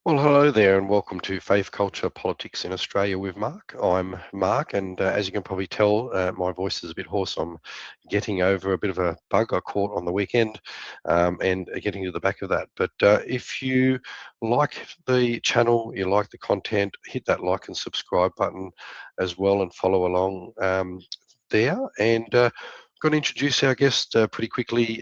Well, hello there, and welcome to Faith Culture Politics in Australia with Mark. I'm Mark, and as you can probably tell, my voice is a bit hoarse. I'm getting over a bit of a bug I caught on the weekend and getting to the back of that. But if you like the channel, you like the content, hit that like and subscribe button as well and follow along there. And going to introduce our guest pretty quickly.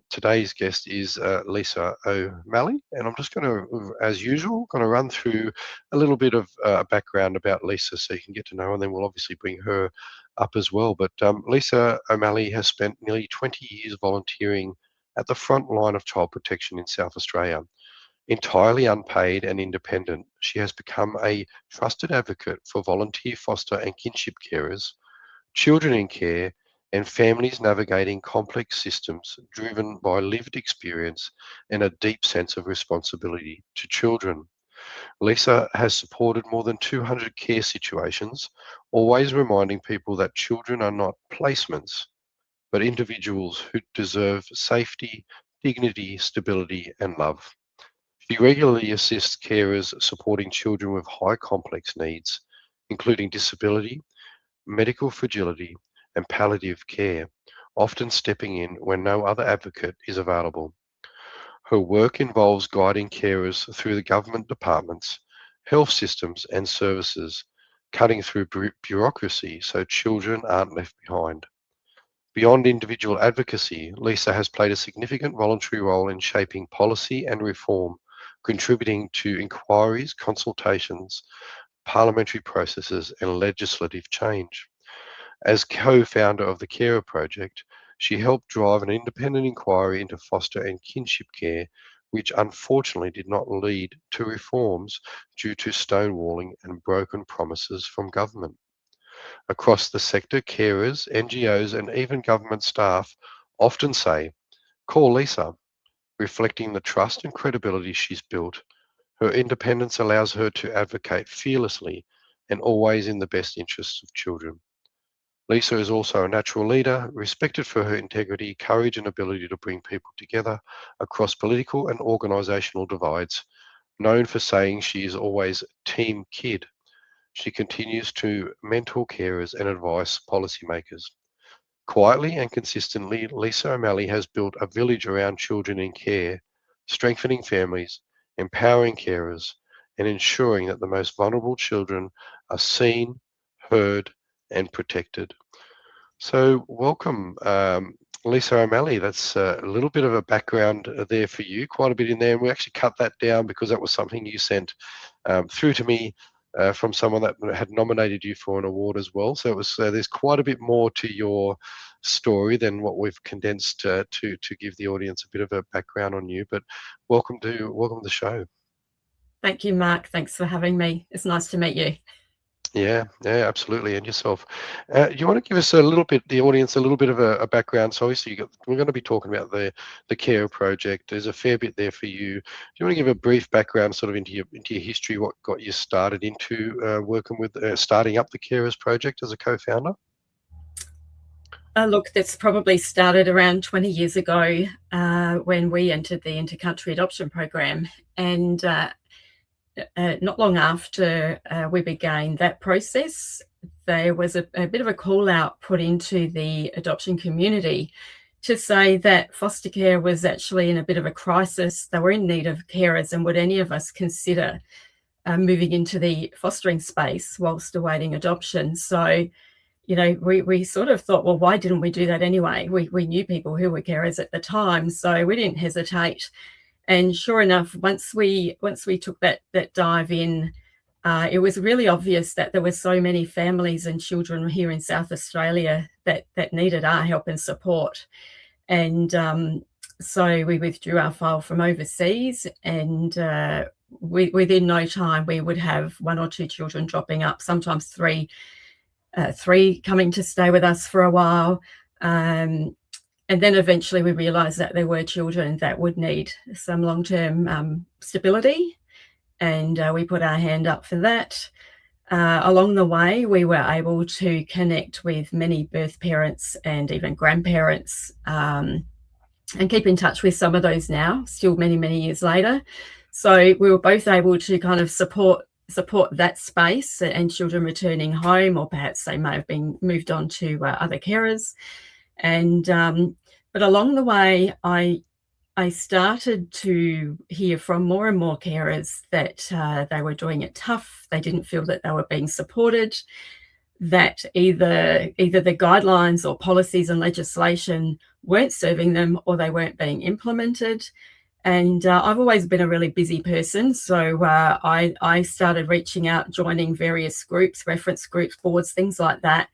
Today's guest is Lisa O'Malley, and I'm just going to, as usual, going to run through a little bit of background about Lisa so you can get to know her, and then we'll obviously bring her up as well. But Lisa O'Malley has spent nearly 20 years volunteering at the front line of child protection in South Australia. Entirely unpaid and independent, she has become a trusted advocate for volunteer foster and kinship carers, children in care, and families navigating complex systems driven by lived experience and a deep sense of responsibility to children. Lisa has supported more than 200 care situations, always reminding people that children are not placements, but individuals who deserve safety, dignity, stability, and love. She regularly assists carers supporting children with high complex needs, including disability, medical fragility, and palliative care, often stepping in when no other advocate is available. Her work involves guiding carers through the government departments, health systems, and services, cutting through bureaucracy so children aren't left behind. Beyond individual advocacy, Lisa has played a significant voluntary role in shaping policy and reform, contributing to inquiries, consultations, parliamentary processes, and legislative change. As co-founder of the Carer Project, she helped drive an independent inquiry into foster and kinship care, which unfortunately did not lead to reforms due to stonewalling and broken promises from government. Across the sector, carers, NGOs, and even government staff often say, "Call Lisa," reflecting the trust and credibility she's built. Her independence allows her to advocate fearlessly and always in the best interests of children. Lisa is also a natural leader, respected for her integrity, courage, and ability to bring people together across political and organisational divides. Known for saying she is always Team Kid, she continues to mentor carers and advise policymakers. Quietly and consistently, Lisa O'Malley has built a village around children in care, strengthening families, empowering carers, and ensuring that the most vulnerable children are seen, heard, and protected. So, welcome, Lisa O'Malley. That's a little bit of a background there for you, quite a bit in there. And we actually cut that down because that was something you sent through to me from someone that had nominated you for an award as well. So it was there's quite a bit more to your story than what we've condensed to give the audience a bit of a background on you. But welcome to the show. Thank you, Mark. Thanks for having me. It's nice to meet you. Yeah, absolutely. And yourself. You want to give us a little bit, the audience, a little bit of a background. So obviously, we're going to be talking about the Care Project. There's a fair bit there for you. Do you want to give a brief background, sort of into your history, what got you started into working with starting up the Carers Project as a co-founder? Look, that's probably started around 20 years ago when we entered the intercountry adoption program. And not long after we began that process, there was a bit of a call out put into the adoption community to say that foster care was actually in a bit of a crisis. They were in need of carers, and would any of us consider moving into the fostering space whilst awaiting adoption? So, we sort of thought, well, why didn't we do that anyway? We knew people who were carers at the time, so we didn't hesitate. And sure enough, once we took that dive in, it was really obvious that there were so many families and children here in South Australia that needed our help and support. And so we withdrew our file from overseas, and within no time we would have one or two children dropping up, sometimes three coming to stay with us for a while. And then eventually we realised that there were children that would need some long-term stability, and we put our hand up for that. Along the way, we were able to connect with many birth parents and even grandparents, and keep in touch with some of those now, still many, many years later. So we were both able to kind of support that space and children returning home, or perhaps they may have been moved on to other carers. And but along the way, I started to hear from more and more carers that they were doing it tough. They didn't feel that they were being supported, that either the guidelines or policies and legislation weren't serving them, or they weren't being implemented. And I've always been a really busy person, so I started reaching out, joining various groups, reference groups, boards, things like that,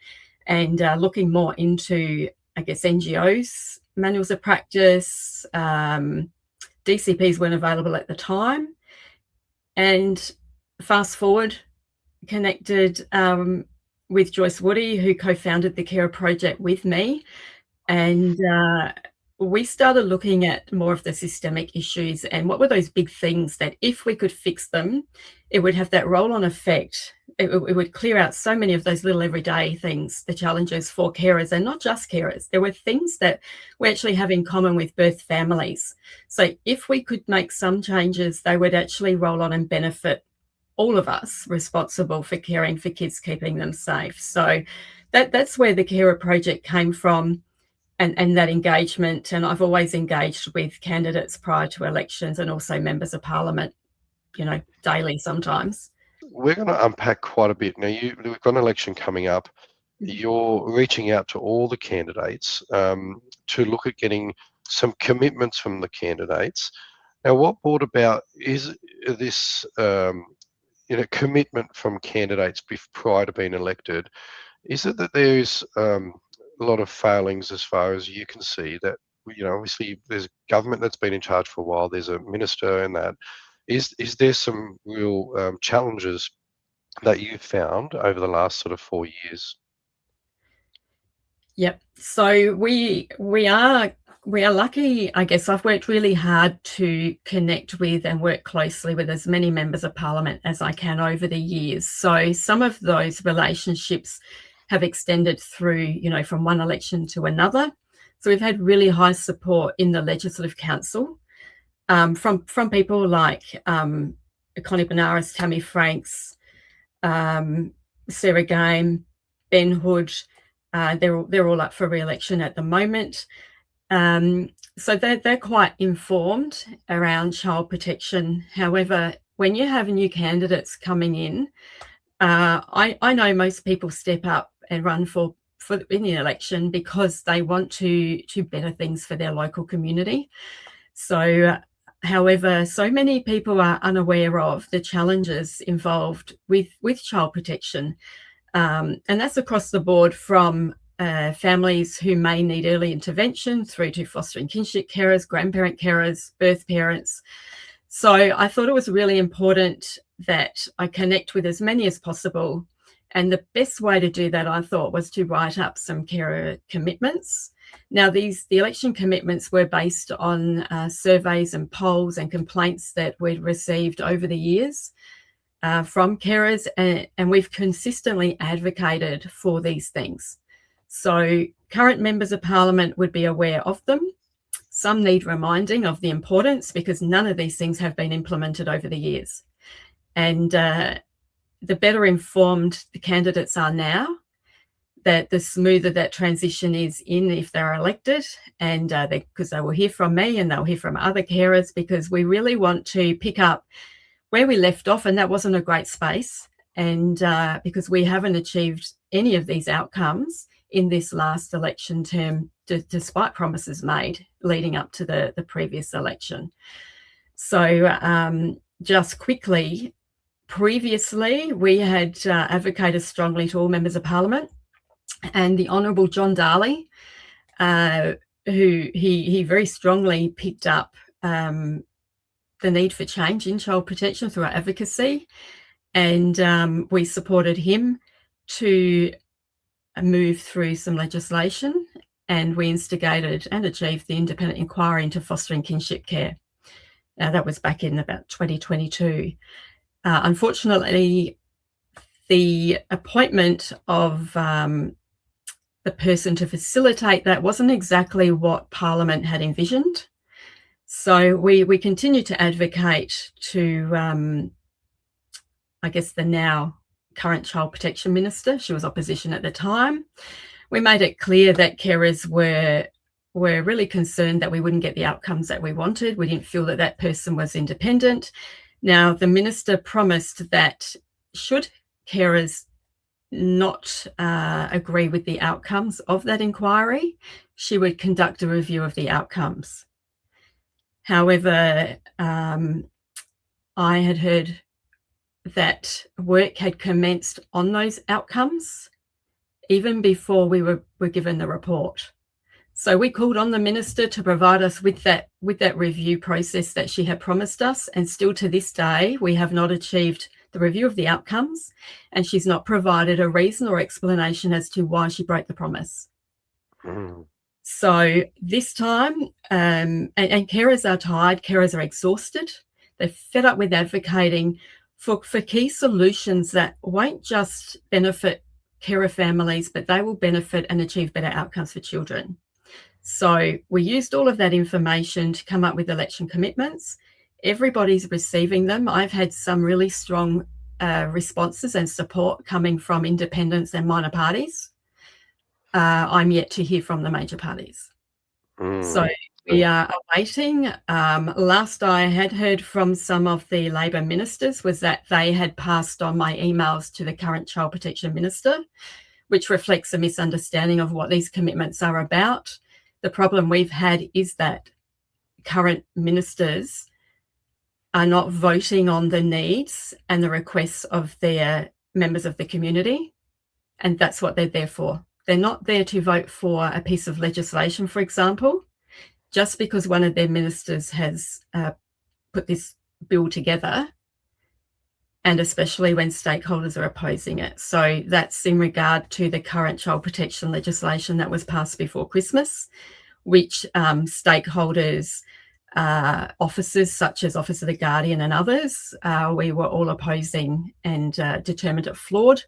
and looking more into, I guess, NGOs, manuals of practice. DCPs weren't available at the time. And fast forward, connected with Joyce Woody, who co-founded the Carer Project with me. And we started looking at more of the systemic issues and what were those big things that if we could fix them, it would have that roll-on effect. It would clear out so many of those little everyday things, the challenges for carers, and not just carers. There were things that we actually have in common with birth families. So if we could make some changes, they would actually roll on and benefit all of us responsible for caring for kids, keeping them safe. So that's where the Carer Project came from. And that engagement, and I've always engaged with candidates prior to elections and also members of parliament, daily sometimes. We're going to unpack quite a bit. Now, we've got an election coming up. You're reaching out to all the candidates to look at getting some commitments from the candidates. Now, what brought about is this commitment from candidates prior to being elected? Is it that there's a lot of failings as far as you can see, that obviously there's a government that's been in charge for a while, there's a minister, and that is there some real challenges that you've found over the last sort of 4 years? Yep. So we are lucky, I guess. I've worked really hard to connect with and work closely with as many members of parliament as I can over the years. So some of those relationships have extended through, from one election to another. So we've had really high support in the Legislative Council from people like Connie Benares, Tammy Franks, Sarah Game, Ben Hood. They're all up for re-election at the moment. So they're quite informed around child protection. However, when you have new candidates coming in, I know most people step up and run for in the election because they want to better things for their local community. So, however, so many people are unaware of the challenges involved with child protection, and that's across the board, from families who may need early intervention through to fostering kinship carers, grandparent carers, birth parents. So I thought it was really important that I connect with as many as possible. And the best way to do that, I thought, was to write up some carer commitments. Now, the election commitments were based on surveys and polls and complaints that we'd received over the years from carers, and we've consistently advocated for these things. So current members of parliament would be aware of them. Some need reminding of the importance, because none of these things have been implemented over the years. And the better informed the candidates are now, that the smoother that transition is in if they're elected, and because they will hear from me and they'll hear from other carers, because we really want to pick up where we left off, and that wasn't a great space. And because we haven't achieved any of these outcomes in this last election term, despite promises made leading up to the previous election. So just quickly, previously we had advocated strongly to all members of parliament, and the Honourable John Darley, who he very strongly picked up the need for change in child protection through our advocacy, and we supported him to move through some legislation, and we instigated and achieved the independent inquiry into fostering kinship care. Now, that was back in about 2022. Unfortunately, the appointment of the person to facilitate that wasn't exactly what Parliament had envisioned. So we continue to advocate to, I guess, the now current Child Protection Minister. She was opposition at the time. We made it clear that carers were really concerned that we wouldn't get the outcomes that we wanted. We didn't feel that that person was independent. Now, the minister promised that should carers not agree with the outcomes of that inquiry, she would conduct a review of the outcomes. However, I had heard that work had commenced on those outcomes even before we were given the report. So we called on the minister to provide us with that review process that she had promised us, and still to this day we have not achieved the review of the outcomes, and she's not provided a reason or explanation as to why she broke the promise. Mm. So this time, and carers are tired, carers are exhausted. They're fed up with advocating for key solutions that won't just benefit carer families, but they will benefit and achieve better outcomes for children. So we used all of that information to come up with election commitments. Everybody's receiving them. I've had some really strong responses and support coming from independents and minor parties. I'm yet to hear from the major parties. So we are awaiting. Last I had heard from some of the Labor ministers was that they had passed on my emails to the current Child Protection Minister, which reflects a misunderstanding of what these commitments are about. The problem we've had is that current ministers are not voting on the needs and the requests of their members of the community, and that's what they're there for. They're not there to vote for a piece of legislation, for example, just because one of their ministers has put this bill together, and especially when stakeholders are opposing it. So that's in regard to the current child protection legislation that was passed before Christmas, which stakeholders, officers such as Office of the Guardian and others, we were all opposing and determined it flawed,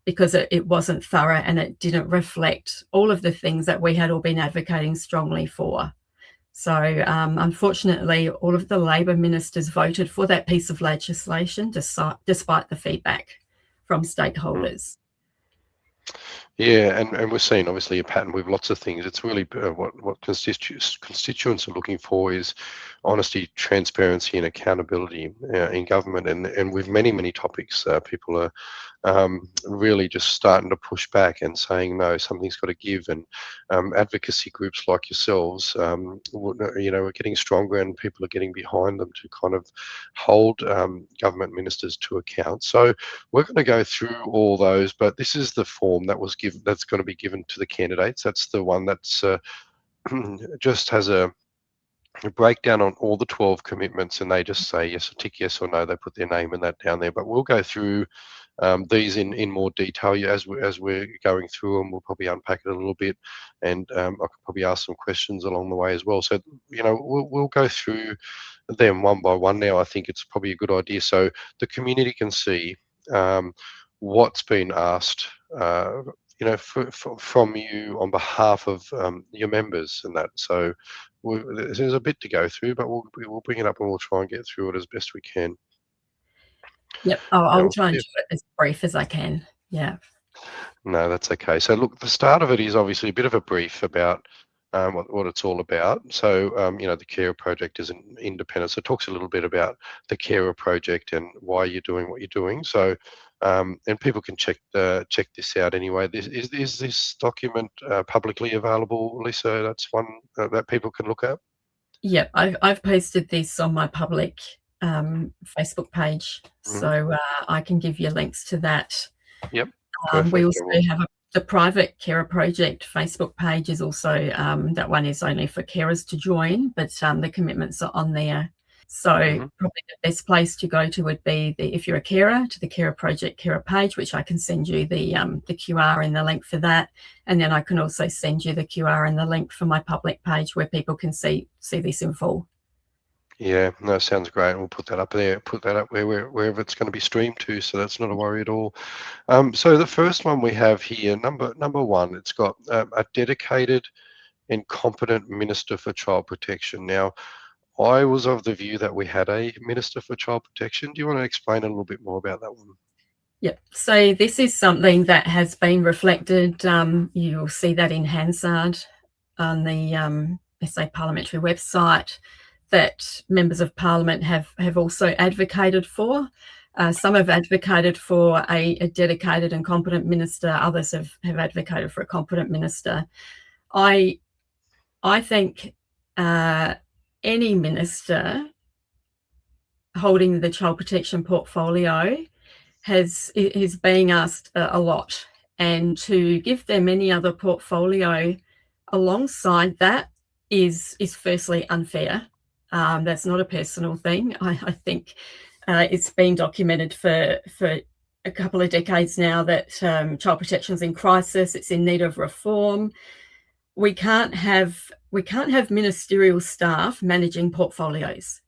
because it wasn't thorough and it didn't reflect all of the things that we had all been advocating strongly for. So unfortunately, all of the Labor ministers voted for that piece of legislation despite the feedback from stakeholders. Yeah, and we're seeing obviously a pattern with lots of things. It's really what constituents are looking for is honesty, transparency, and accountability in government. And with many topics, people are really just starting to push back and saying no, something's got to give. And advocacy groups like yourselves, are getting stronger, and people are getting behind them to kind of hold government ministers to account. So we're going to go through all those, but this is the form that's going to be given to the candidates. That's the one that's just has a breakdown on all the 12 commitments, and they just say yes or tick yes or no. They put their name and that down there. But we'll go through these in more detail as we're going through them. We'll probably unpack it a little bit, and I could probably ask some questions along the way as well. So we'll go through them one by one now. I think it's probably a good idea so the community can see what's been asked. From you on behalf of your members and that. So there's a bit to go through, but we'll bring it up and we'll try and get through it as best we can. Yep, I'll try and do it as brief as I can. Yeah. No, that's okay. So look, the start of it is obviously a bit of a brief about what it's all about. So, the Carer Project is an independent. So it talks a little bit about the Carer Project and why you're doing what you're doing. So, and people can check this out anyway. Is this document publicly available, Lisa? That's one that people can look at. Yep, I've posted this on my public Facebook page, so I can give you links to that. Yep. We also have the private Carer Project Facebook page is also, that one is only for carers to join, but the commitments are on there. So probably the best place to go to would be if you're a carer, to the Carer Project carer page, which I can send you the QR and the link for that. And then I can also send you the QR and the link for my public page where people can see this in full. Yeah, no, sounds great. We'll put that up there, put that up wherever it's going to be streamed to. So that's not a worry at all. So the first one we have here, number one, it's got a dedicated and competent Minister for Child Protection. Now, I was of the view that we had a Minister for Child Protection. Do you want to explain a little bit more about that one? Yep. So this is something that has been reflected. You'll see that in Hansard on the SA parliamentary website, that members of parliament have also advocated for. Some have advocated for a dedicated and competent minister. Others have advocated for a competent minister. I think any minister holding the child protection portfolio is being asked a lot, and to give them any other portfolio alongside that is firstly unfair. That's not a personal thing. I think it's been documented for a couple of decades now that child protection is in crisis. It's in need of reform. We can't have ministerial staff managing portfolios.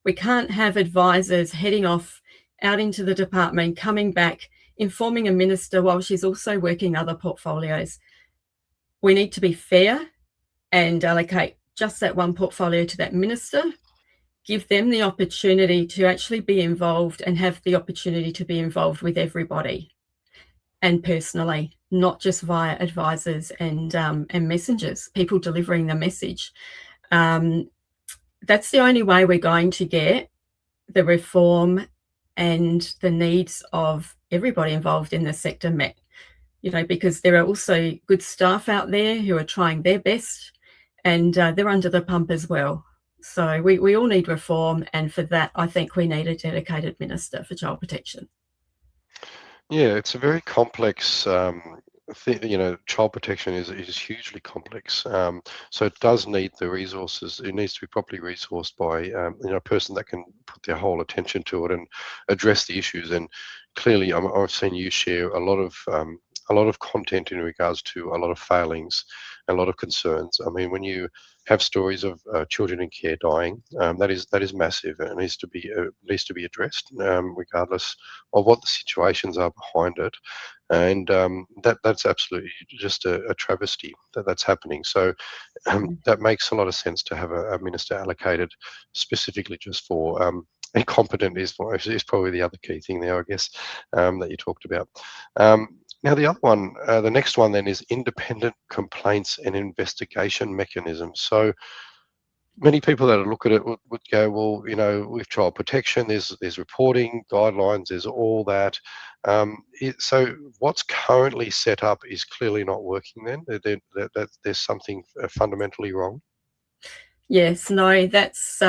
We can't have advisors heading off out into the department, coming back, informing a minister while she's also working other portfolios. We need to be fair and allocate just that one portfolio to that minister, give them the opportunity to actually be involved and have the opportunity to be involved with everybody and personally, not just via advisors and messengers, people delivering the message. That's the only way we're going to get the reform and the needs of everybody involved in the sector met, because there are also good staff out there who are trying their best, and they're under the pump as well. So we all need reform, and for that, I think we need a dedicated minister for child protection. Yeah, it's a very complex child protection is hugely complex. So it does need the resources. It needs to be properly resourced by a person that can put their whole attention to it and address the issues. And clearly, I've seen you share a lot of content in regards to a lot of failings, and a lot of concerns. I mean, when you have stories of children in care dying, that is massive, and it needs to be addressed, regardless of what the situations are behind it. And that's absolutely just a travesty that's happening. So that makes a lot of sense to have a minister allocated specifically just for incompetent is probably the other key thing there, I guess, that you talked about. Now, the other one, the next one then is independent complaints and investigation mechanisms. So many people that look at it would go, well, with child protection, there's reporting guidelines, there's all that. So what's currently set up is clearly not working then? There's something fundamentally wrong? Yes, no, that's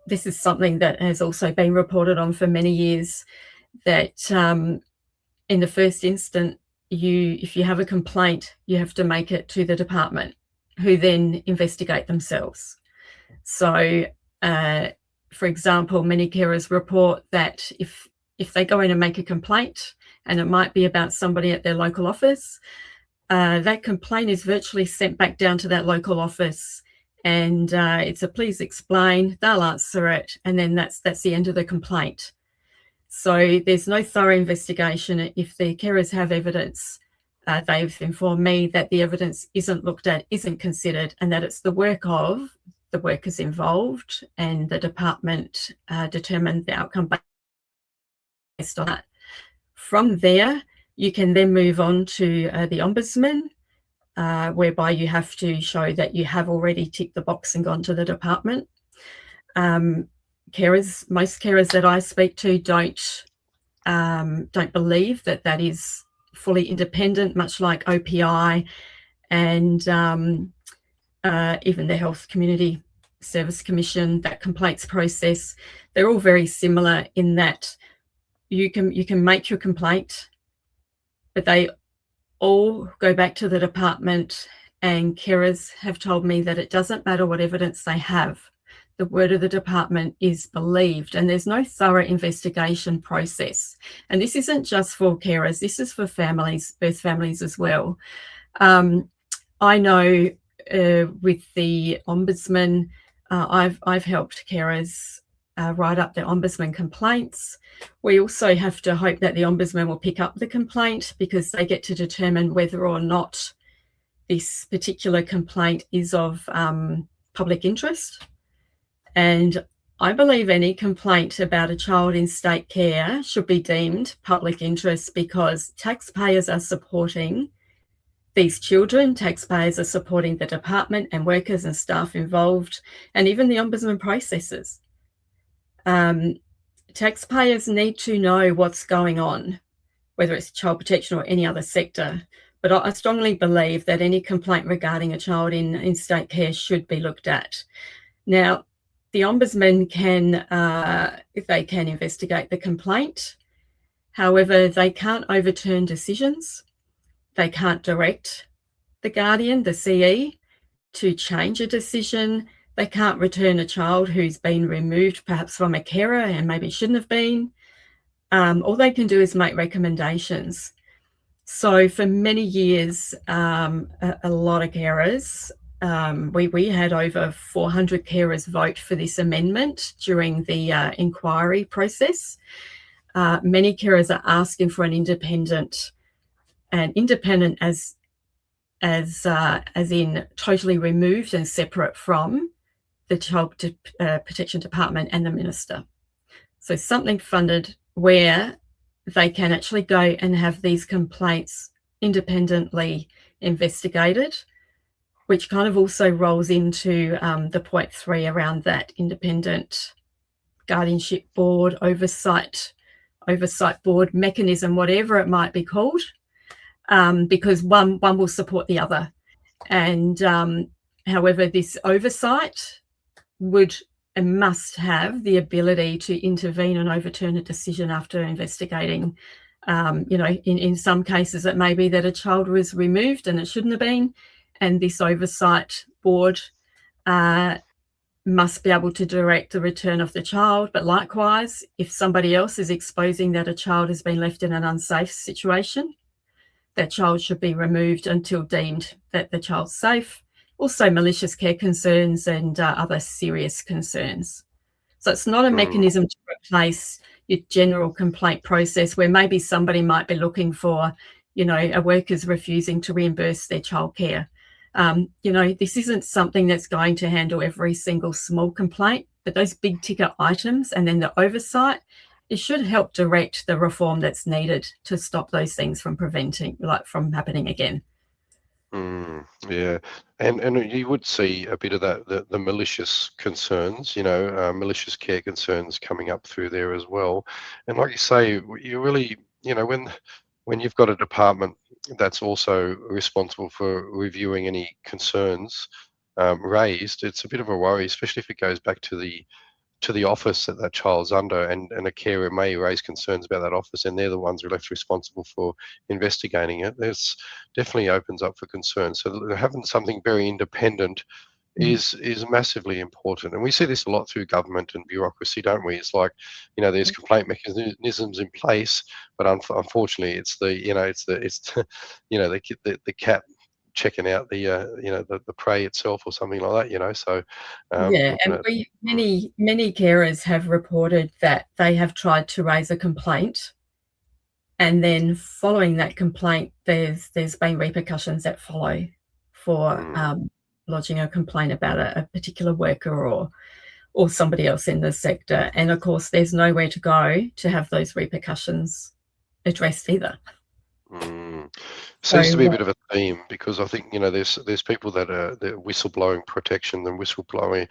this is something that has also been reported on for many years, that in the first instance, if you have a complaint, you have to make it to the department, who then investigate themselves. So, for example, many carers report that if they go in and make a complaint, and it might be about somebody at their local office, that complaint is virtually sent back down to that local office, and it's a please explain, they'll answer it, and then that's the end of the complaint. So there's no thorough investigation. If the carers have evidence, they've informed me that the evidence isn't looked at, isn't considered, and that it's the work of the workers involved, and the department determined the outcome based on that. From there, you can then move on to the Ombudsman, whereby you have to show that you have already ticked the box and gone to the department. Most carers that I speak to don't believe that is fully independent, much like OPI and even the Health Community Service Commission, that complaints process. They're all very similar in that you can make your complaint, but they all go back to the department, and carers have told me that it doesn't matter what evidence they have. The word of the department is believed, and there's no thorough investigation process. And this isn't just for carers, this is for families, birth families as well. I know with the Ombudsman, I've helped carers write up their Ombudsman complaints. We also have to hope that the Ombudsman will pick up the complaint, because they get to determine whether or not this particular complaint is of public interest. And I believe any complaint about a child in state care should be deemed public interest because taxpayers are supporting these children, taxpayers are supporting the department and workers and staff involved, and even the ombudsman processes. Taxpayers need to know what's going on, whether it's child protection or any other sector. But I strongly believe that any complaint regarding a child in state care should be looked at. Now, the ombudsman they can investigate the complaint. However, they can't overturn decisions. They can't direct the guardian, the CE, to change a decision. They can't return a child who's been removed perhaps from a carer and maybe shouldn't have been. All they can do is make recommendations. So for many years, a lot of carers, we had over 400 carers vote for this amendment during the inquiry process. Many carers are asking for an independent as in totally removed and separate from the Child Protection Department and the Minister. So something funded where they can actually go and have these complaints independently investigated, which kind of also rolls into the point 3 around that independent guardianship board, oversight board mechanism, whatever it might be called, because one will support the other. And however, this oversight would and must have the ability to intervene and overturn a decision after investigating. In some cases, it may be that a child was removed and it shouldn't have been, and this oversight board must be able to direct the return of the child. But likewise, if somebody else is exposing that a child has been left in an unsafe situation, that child should be removed until deemed that the child's safe. Also malicious care concerns and other serious concerns. So it's not a mechanism to replace your general complaint process where maybe somebody might be looking for, a worker's refusing to reimburse their childcare. This isn't something that's going to handle every single small complaint, but those big ticket items and then the oversight, it should help direct the reform that's needed to stop those things from from happening again. Yeah, and you would see a bit of that the malicious concerns, malicious care concerns coming up through there as well. And like you say, you really, when you've got a department that's also responsible for reviewing any concerns raised, it's a bit of a worry, especially if it goes back to the office that child's under, and a carer may raise concerns about that office, and they're the ones who are left responsible for investigating it. There's definitely opens up for concern. So having something very independent is massively important, and we see this a lot through government and bureaucracy, don't we? It's like, there's complaint mechanisms in place, but unfortunately, it's the cat checking out the prey itself or something like that, so Yeah, and many carers have reported that they have tried to raise a complaint, and then following that complaint, there's been repercussions that follow for lodging a complaint about a particular worker or somebody else in the sector. And of course, there's nowhere to go to have those repercussions addressed either. Seems to be a bit of a theme, because I think there's people that are whistleblowing protection and whistleblowing,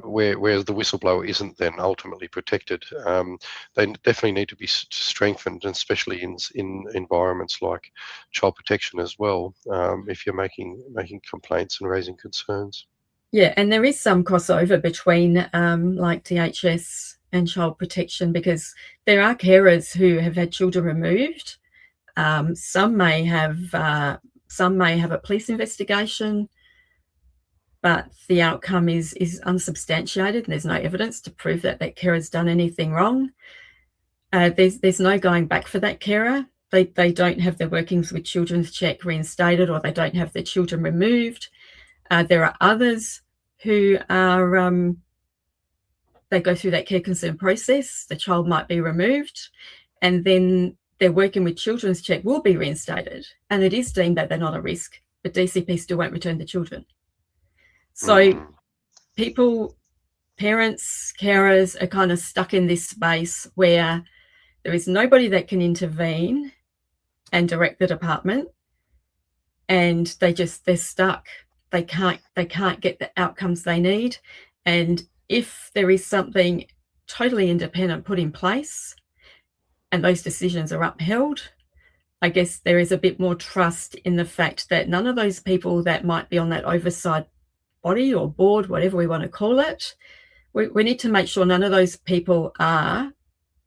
whereas the whistleblower isn't then ultimately protected. They definitely need to be strengthened, and especially in environments like child protection as well. If you're making complaints and raising concerns. Yeah, and there is some crossover between like DHS and child protection, because there are carers who have had children removed. Some may have a police investigation, but the outcome is unsubstantiated, and there's no evidence to prove that carer has done anything wrong. There's no going back for that carer. They don't have their workings with children's check reinstated, or they don't have their children removed. There are others who are they go through that care concern process. The child might be removed, and then their working with children's check will be reinstated, and it is deemed that they're not a risk, but DCP still won't return the children. So people parents, carers are kind of stuck in this space where there is nobody that can intervene and direct the department, and they're stuck. They can't get the outcomes they need. And if there is something totally independent put in place and those decisions are upheld, I guess there is a bit more trust in the fact that none of those people that might be on that oversight body or board, whatever we want to call it, we need to make sure none of those people are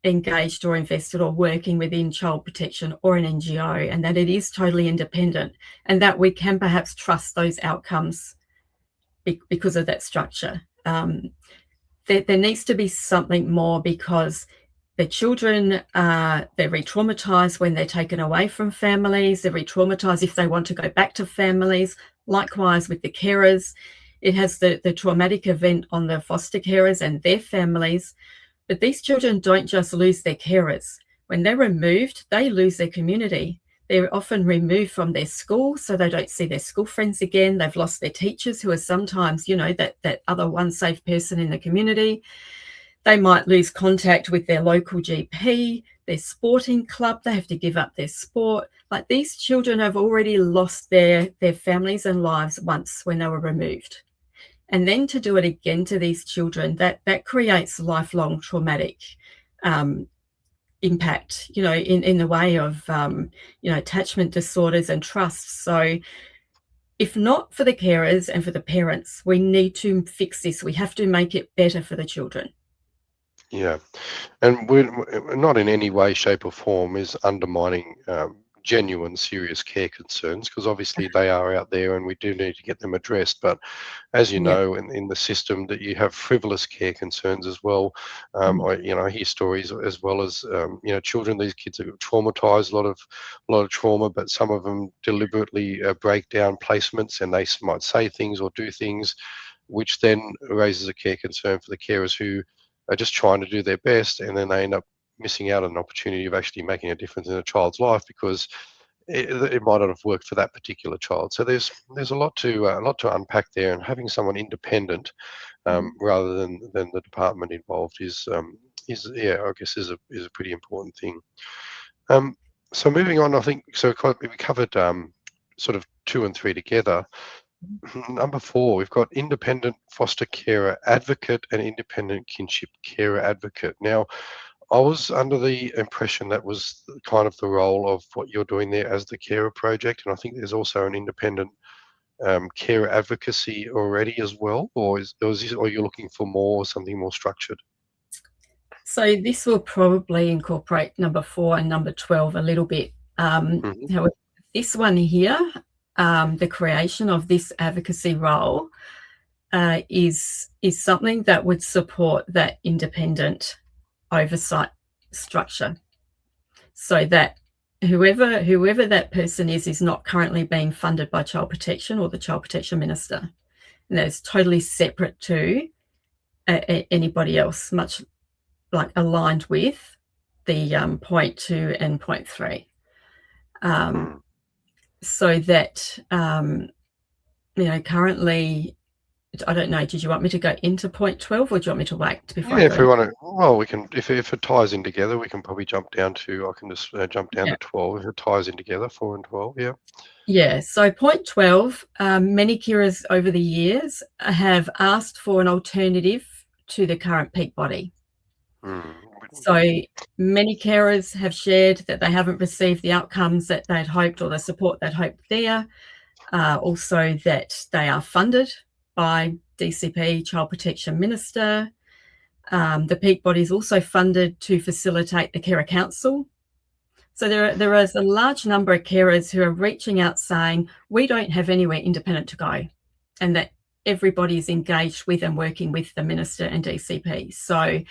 engaged or invested or working within child protection or an NGO, and that it is totally independent, and that we can perhaps trust those outcomes because of that structure. There needs to be something more, because the children, they're re-traumatized when they're taken away from families. They're re-traumatized if they want to go back to families. Likewise with the carers, it has the traumatic event on the foster carers and their families. But these children don't just lose their carers. When they're removed, they lose their community. They're often removed from their school, so they don't see their school friends again. They've lost their teachers, who are sometimes, that other one safe person in the community. They might lose contact with their local GP, their sporting club. They have to give up their sport. Like, these children have already lost their families and lives once when they were removed. And then to do it again to these children, that creates lifelong traumatic impact, in the way of, attachment disorders and trust. So if not for the carers and for the parents, we need to fix this. We have to make it better for the children. Yeah, and we're not in any way, shape, or form is undermining genuine, serious care concerns, because obviously they are out there and we do need to get them addressed. But as you Yeah. know, in the system, that you have frivolous care concerns as well. I hear stories as well as children. These kids are traumatized, a lot of trauma, but some of them deliberately break down placements, and they might say things or do things which then raises a care concern for the carers, who are just trying to do their best, and then they end up missing out on an opportunity of actually making a difference in a child's life, because it might not have worked for that particular child. So there's a lot to unpack there, and having someone independent rather than the department involved is yeah, I guess is a pretty important thing. So moving on, I think we covered sort of 2 and 3 together. Number 4, we've got independent foster carer advocate and independent kinship carer advocate. Now, I was under the impression that was kind of the role of what you're doing there as the carer project, and I think there's also an independent carer advocacy already as well, or you're looking for something more structured? So this will probably incorporate number 4 and number 12 a little bit. Mhm. However, this one here, the creation of this advocacy role, is something that would support that independent oversight structure, so that whoever that person is not currently being funded by Child Protection or the Child Protection Minister. And that is totally separate to anybody else, much like aligned with the point 2 and point 3. Mm. So that, currently, I don't know, did you want me to go into point 12, or do you want me to wait before I Yeah, if go? we want to, well, we can. If it ties in together, we can probably jump down to. I can just jump down Yeah. to 12 if it ties in together. 4 and 12. Yeah. Yeah, so point 12, many carers over the years have asked for an alternative to the current peak body. Mm. So many carers have shared that they haven't received the outcomes that they'd hoped, or the support they'd hoped there. Also that they are funded by DCP, Child Protection Minister. The peak body is also funded to facilitate the Carer Council. So there is a large number of carers who are reaching out saying, we don't have anywhere independent to go, and that everybody is engaged with and working with the Minister and DCP. So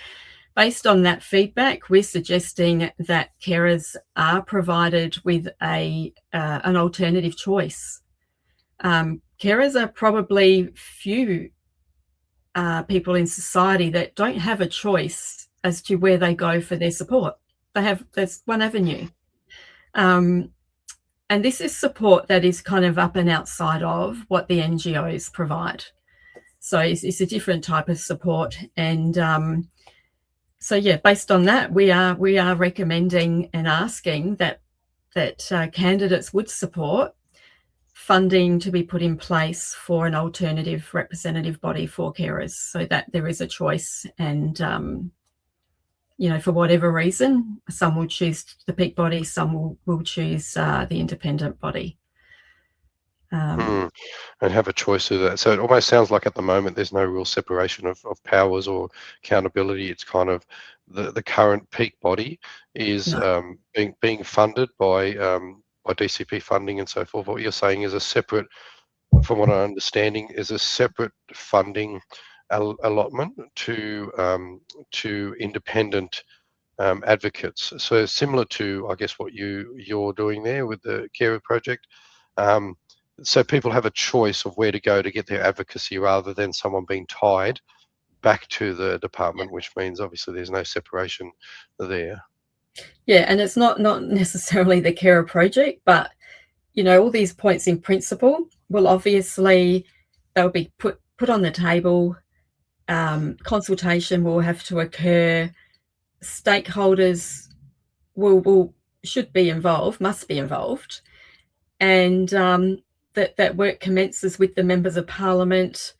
based on that feedback, we're suggesting that carers are provided with an alternative choice. Carers are probably few people in society that don't have a choice as to where they go for their support. There's one avenue. And this is support that is kind of up and outside of what the NGOs provide. So it's a different type of support. And so, yeah, based on that, we are recommending and asking that candidates would support funding to be put in place for an alternative representative body for carers, so that there is a choice. And for whatever reason, some will choose the peak body, some will choose the independent body. And have a choice of that. So it almost sounds like at the moment there's no real separation of powers or accountability. It's kind of the current peak body is No. being funded by DCP funding and so forth. What you're saying is a separate, from what I'm understanding, is a separate funding allotment to independent advocates. So similar to, I guess, what you're doing there with the Carer Project. So people have a choice of where to go to get their advocacy rather than someone being tied back to the department, which means obviously there's no separation there. Yeah, and it's not necessarily the Carer Project, but all these points in principle will obviously, they'll be put on the table. Consultation will have to occur. Stakeholders should be involved, must be involved, and that work commences with the members of Parliament,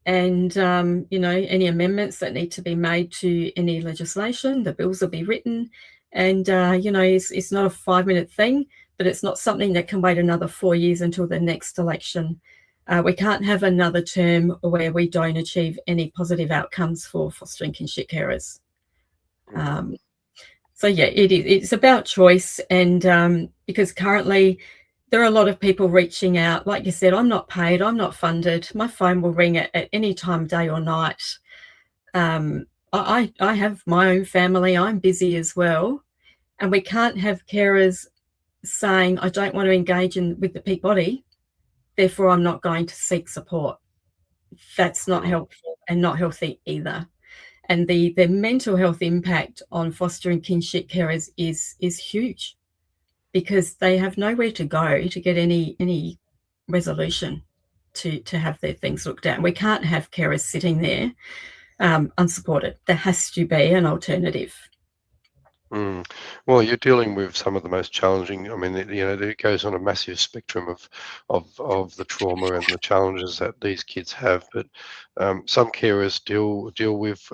and any amendments that need to be made to any legislation, the bills will be written, and it's not a 5-minute thing, but it's not something that can wait another 4 years until the next election. We can't have another term where we don't achieve any positive outcomes for fostering kinship carers. So yeah, it's about choice, and because currently there are a lot of people reaching out. Like you said, I'm not paid, I'm not funded. My phone will ring at any time, day or night. I have my own family. I'm busy as well, and we can't have carers saying, I don't want to engage with the peak body, therefore I'm not going to seek support. That's not helpful and not healthy either. And the mental health impact on fostering kinship carers is huge, because they have nowhere to go to get any resolution to have their things looked at. And we can't have carers sitting there unsupported. There has to be an alternative. Well, you're dealing with some of the most challenging. I mean, it goes on a massive spectrum of the trauma and the challenges that these kids have. But some carers deal with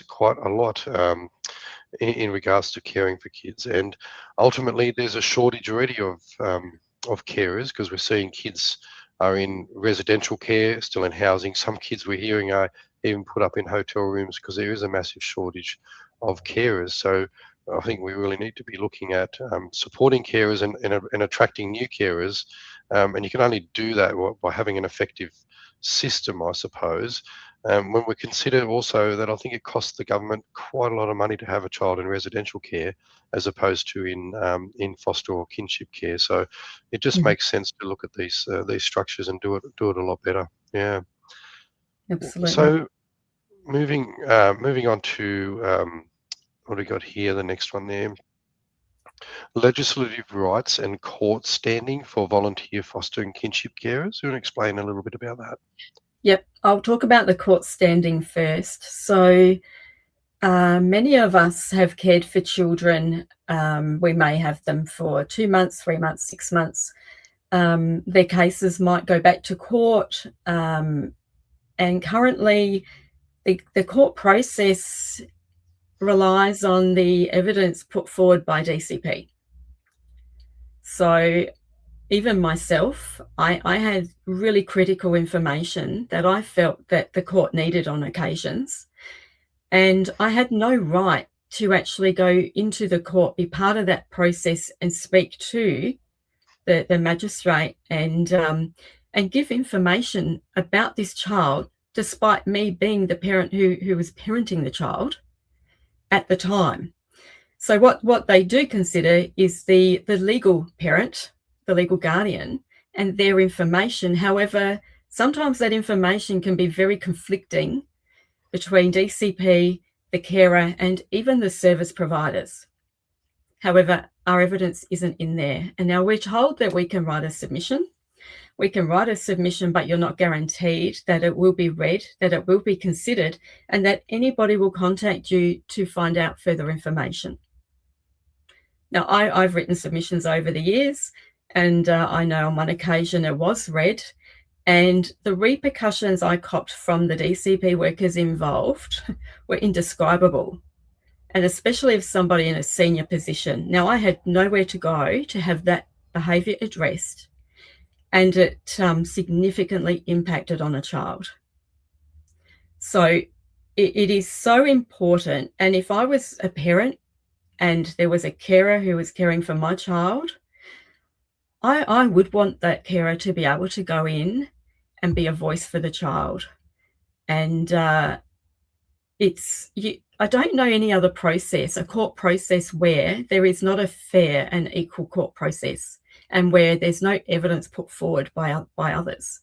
quite a lot in regards to caring for kids, and ultimately there's a shortage already of carers, because we're seeing kids are in residential care, still in housing. Some kids we're hearing are even put up in hotel rooms because there is a massive shortage of carers. So I think we really need to be looking at supporting carers and attracting new carers, and you can only do that by having an effective system, I suppose. When we consider also that I think it costs the government quite a lot of money to have a child in residential care as opposed to in foster or kinship care. So it just makes sense to look at these structures and do it a lot better. Yeah. Absolutely. So moving on to what do we got here? The next one there. Legislative rights and court standing for volunteer fostering kinship carers. You want to explain a little bit about that? Yep, I'll talk about the court standing first. So many of us have cared for children. We may have them for 2 months, 3 months, 6 months. Their cases might go back to court. And currently, the court process relies on the evidence put forward by DCP. So even myself, I had really critical information that I felt that the court needed on occasions. And I had no right to actually go into the court, be part of that process and speak to the magistrate and give information about this child, despite me being the parent who was parenting the child at the time. So what they do consider is the legal parent, the legal guardian, and their information. However, sometimes that information can be very conflicting between DCP, the carer, and even the service providers. However, our evidence isn't in there. And now we're told that we can write a submission. We can write a submission, but you're not guaranteed that it will be read, that it will be considered, and that anybody will contact you to find out further information. Now, I've written submissions over the years, and I know on one occasion it was read, and the repercussions I copped from the DCP workers involved were indescribable, and especially if somebody in a senior position. Now, I had nowhere to go to have that behaviour addressed, and it significantly impacted on a child. So it is so important. And if I was a parent and there was a carer who was caring for my child, I would want that carer to be able to go in and be a voice for the child. And I don't know any other process, a court process, where there is not a fair and equal court process and where there's no evidence put forward by others.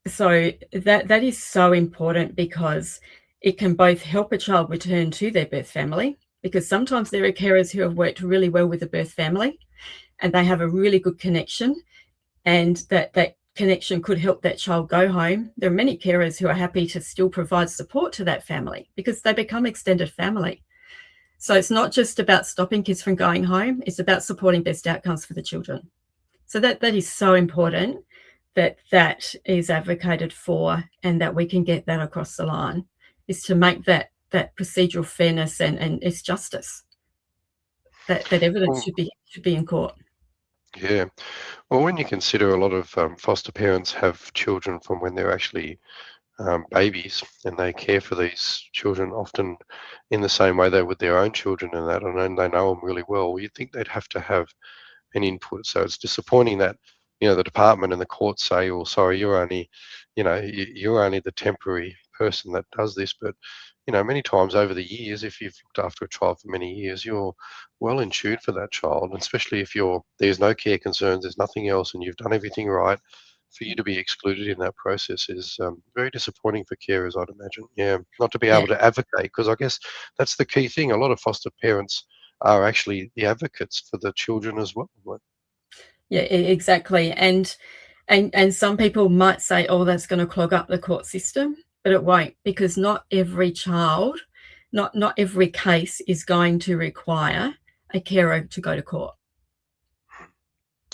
So that is so important, because it can both help a child return to their birth family, because sometimes there are carers who have worked really well with the birth family and they have a really good connection, and that connection could help that child go home. There are many carers who are happy to still provide support to that family because they become extended family. So it's not just about stopping kids from going home, it's about supporting best outcomes for the children. So that is so important, that is advocated for, and that we can get that across the line, is to make that procedural fairness and it's justice. That evidence should be in court. Yeah. Well, when you consider a lot of foster parents have children from when they're actually babies, and they care for these children often in the same way they would their own children, and that, and they know them really well, you'd think they'd have to have an input. So it's disappointing that, the department and the courts say, well, sorry, you're only the temporary person that does this. But many times over the years, if you've looked after a child for many years, you're well insured for that child, and especially if there's no care concerns, there's nothing else, and you've done everything right. For you to be excluded in that process is very disappointing for carers, I'd imagine. Yeah, not to be Yeah. able to advocate, because I guess that's the key thing. A lot of foster parents are actually the advocates for the children as well. Yeah, exactly. And some people might say, oh, that's going to clog up the court system, but it won't, because not every child, not every case is going to require a carer to go to court.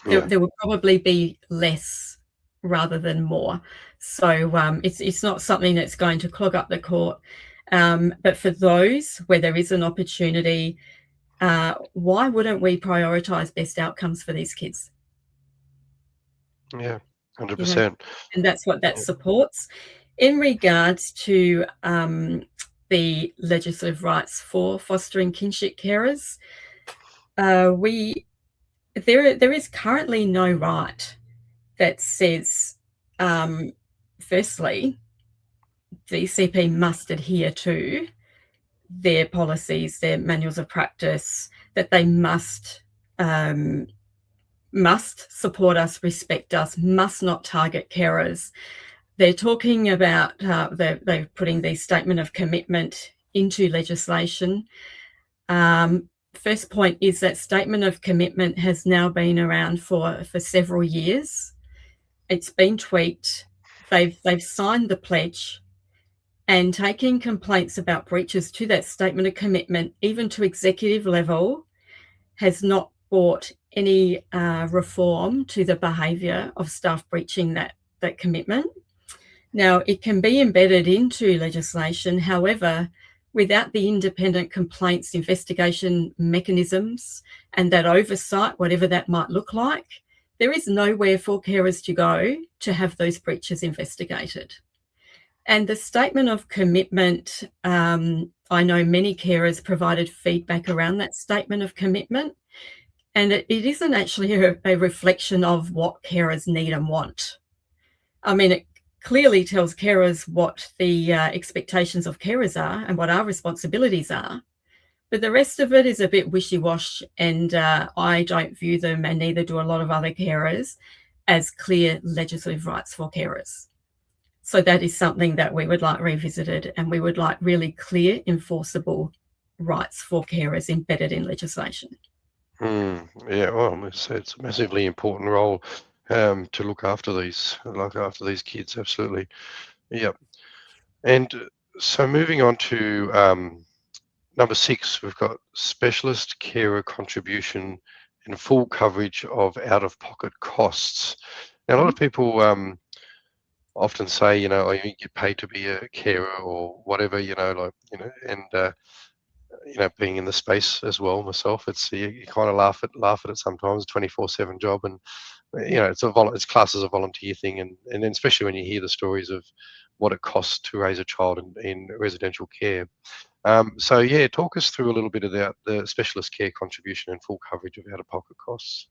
Yeah. There will probably be less rather than more. So it's not something that's going to clog up the court. But for those where there is an opportunity, why wouldn't we prioritise best outcomes for these kids? Yeah, 100%. And that's what that supports. In regards to the legislative rights for fostering kinship carers, there is currently no right that says, firstly, DCP must adhere to their policies, their manuals of practice, that they must support us, respect us, must not target carers. They're talking about, they're putting the statement of commitment into legislation. First point is that statement of commitment has now been around for several years. It's been tweaked. They've signed the pledge, and taking complaints about breaches to that statement of commitment, even to executive level, has not brought any reform to the behaviour of staff breaching that commitment. Now, it can be embedded into legislation. However, without the independent complaints investigation mechanisms and that oversight, whatever that might look like, there is nowhere for carers to go to have those breaches investigated. And the statement of commitment, I know many carers provided feedback around that statement of commitment, and it isn't actually a reflection of what carers need and want. I mean, it clearly tells carers what the expectations of carers are and what our responsibilities are, but the rest of it is a bit wishy-washy, and I don't view them, and neither do a lot of other carers, as clear legislative rights for carers. So that is something that we would like revisited, and we would like really clear, enforceable rights for carers embedded in legislation. Yeah, well, it's a massively important role to look after these kids. Absolutely. Yep. And so moving on to number 6, we've got specialist carer contribution and full coverage of out-of-pocket costs. Now, a lot of Mhm. people often say, oh, you get paid to be a carer or whatever, and being in the space as well myself, it's you kind of laugh at it sometimes, 24/7 job, and it's classed as a volunteer thing, and then especially when you hear the stories of what it costs to raise a child in residential care. So yeah, talk us through a little bit about the specialist care contribution and full coverage of out-of-pocket costs.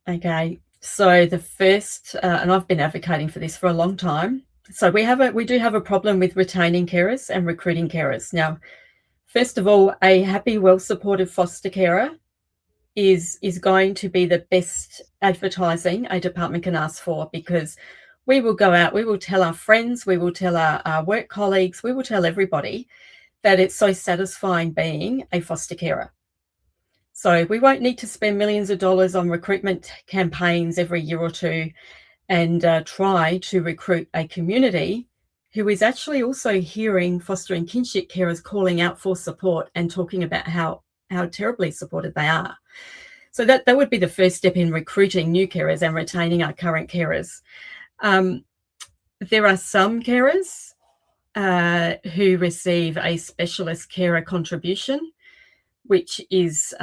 Okay, so the first, and I've been advocating for this for a long time. So we do have a problem with retaining carers and recruiting carers. Now, first of all, a happy, well-supported foster carer is going to be the best advertising a department can ask for, because we will go out, we will tell our friends, we will tell our work colleagues, we will tell everybody that it's so satisfying being a foster carer. So we won't need to spend millions of dollars on recruitment campaigns every year or two and try to recruit a community who is actually also hearing foster and kinship carers calling out for support and talking about how terribly supported they are. So that would be the first step in recruiting new carers and retaining our current carers. There are some carers who receive a specialist carer contribution, which is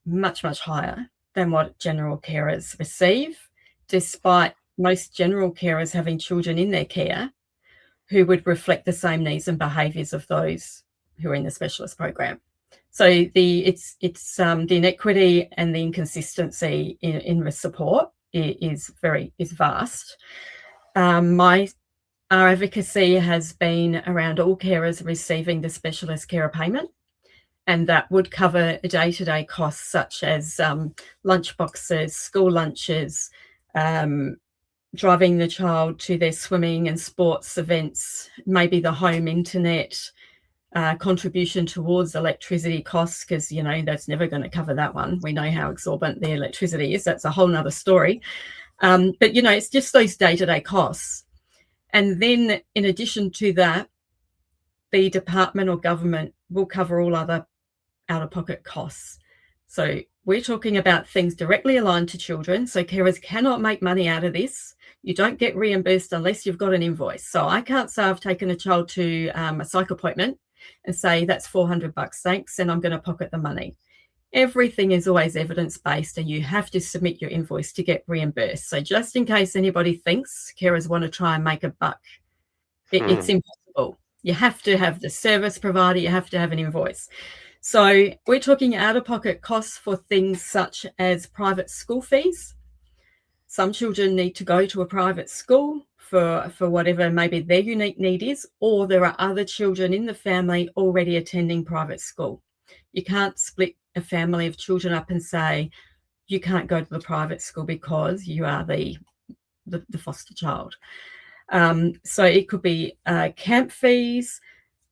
much, much higher than what general carers receive, despite most general carers having children in their care who would reflect the same needs and behaviours of those who are in the specialist program. So the inequity and the inconsistency in the support is vast. Our advocacy has been around all carers receiving the specialist carer payment, and that would cover day-to-day costs such as lunch boxes, school lunches, driving the child to their swimming and sports events, maybe the home internet, contribution towards electricity costs, because that's never going to cover that one. We know how exorbitant the electricity is. That's a whole nother story. But it's just those day-to-day costs. And then in addition to that, the department or government will cover all other out-of-pocket costs. So we're talking about things directly aligned to children. So carers cannot make money out of this. You don't get reimbursed unless you've got an invoice. So I can't say I've taken a child to a psych appointment and say that's $400, thanks, and I'm going to pocket the money. Everything is always evidence-based, and you have to submit your invoice to get reimbursed. So just in case anybody thinks carers want to try and make a buck, it's impossible. You have to have the service provider, you have to have an invoice. So we're talking out-of-pocket costs for things such as private school fees. Some children need to go to a private school for whatever maybe their unique need is, or there are other children in the family already attending private school. You can't split a family of children up and say, you can't go to the private school because you are the foster child. So it could be camp fees,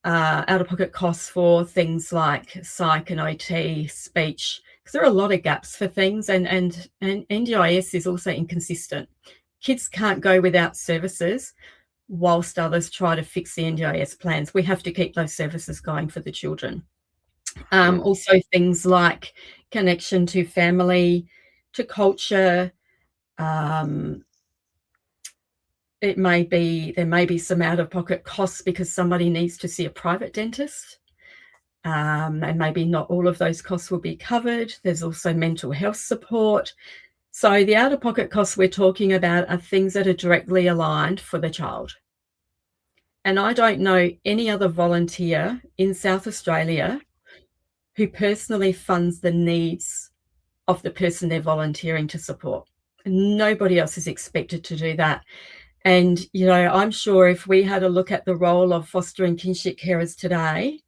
out-of-pocket costs for things like psych and OT, speech, because there are a lot of gaps for things, and NDIS is also inconsistent. Kids can't go without services whilst others try to fix the NDIS plans. We have to keep those services going for the children. Also things like connection to family, to culture. There may be some out-of-pocket costs because somebody needs to see a private dentist. And maybe not all of those costs will be covered. There's also mental health support. So the out-of-pocket costs we're talking about are things that are directly aligned for the child. And I don't know any other volunteer in South Australia who personally funds the needs of the person they're volunteering to support. Nobody else is expected to do that. And, I'm sure if we had a look at the role of foster and kinship carers today,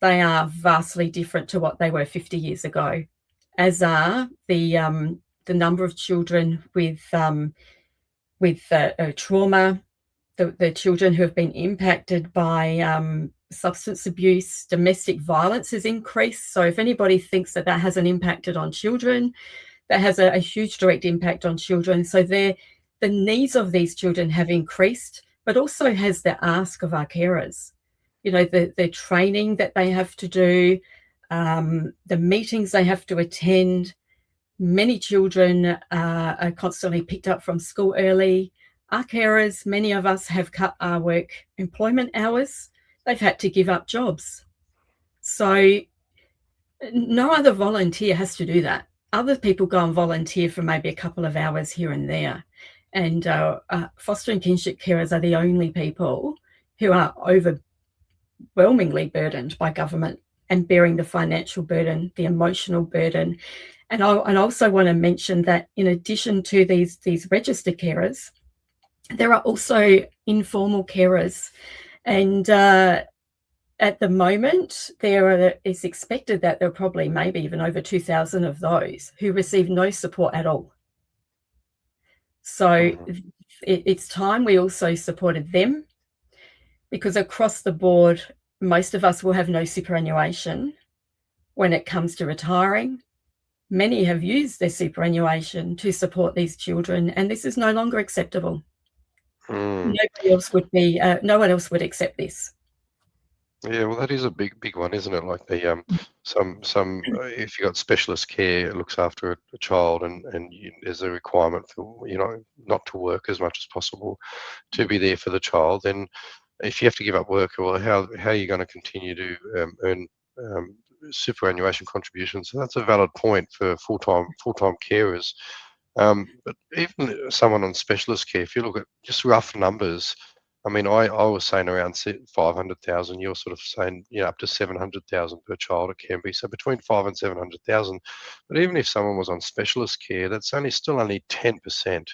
they are vastly different to what they were 50 years ago, as are the number of children with trauma, the children who have been impacted by substance abuse, domestic violence has increased. So if anybody thinks that that hasn't impacted on children, that has a huge direct impact on children. So the needs of these children have increased, but also has the ask of our carers. You know, the training that they have to do, the meetings they have to attend. Many children are constantly picked up from school early. Our carers, many of us have cut our work employment hours. They've had to give up jobs. So no other volunteer has to do that. Other people go and volunteer for maybe a couple of hours here and there. And foster and kinship carers are the only people who are overwhelmingly burdened by government and bearing the financial burden, the emotional burden. And I also want to mention that in addition to these registered carers, there are also informal carers. And at the moment, it's expected that there are probably maybe even over 2,000 of those who receive no support at all. So it's time we also supported them, because across the board, most of us will have no superannuation when it comes to retiring. Many have used their superannuation to support these children, and this is no longer acceptable. Nobody else would be, no one else would accept this. Yeah, well, that is a big one, isn't it? Like some if you got specialist care, it looks after a child, and there's a requirement for not to work as much as possible, to be there for the child. Then, if you have to give up work, well, how are you going to continue to earn superannuation contributions? So that's a valid point for full-time carers. But even someone on specialist care, if you look at just rough numbers, I mean, I was saying around 500,000. You're sort of saying, up to 700,000 per child it can be. So between 5 and 700,000. But even if someone was on specialist care, that's still only 10%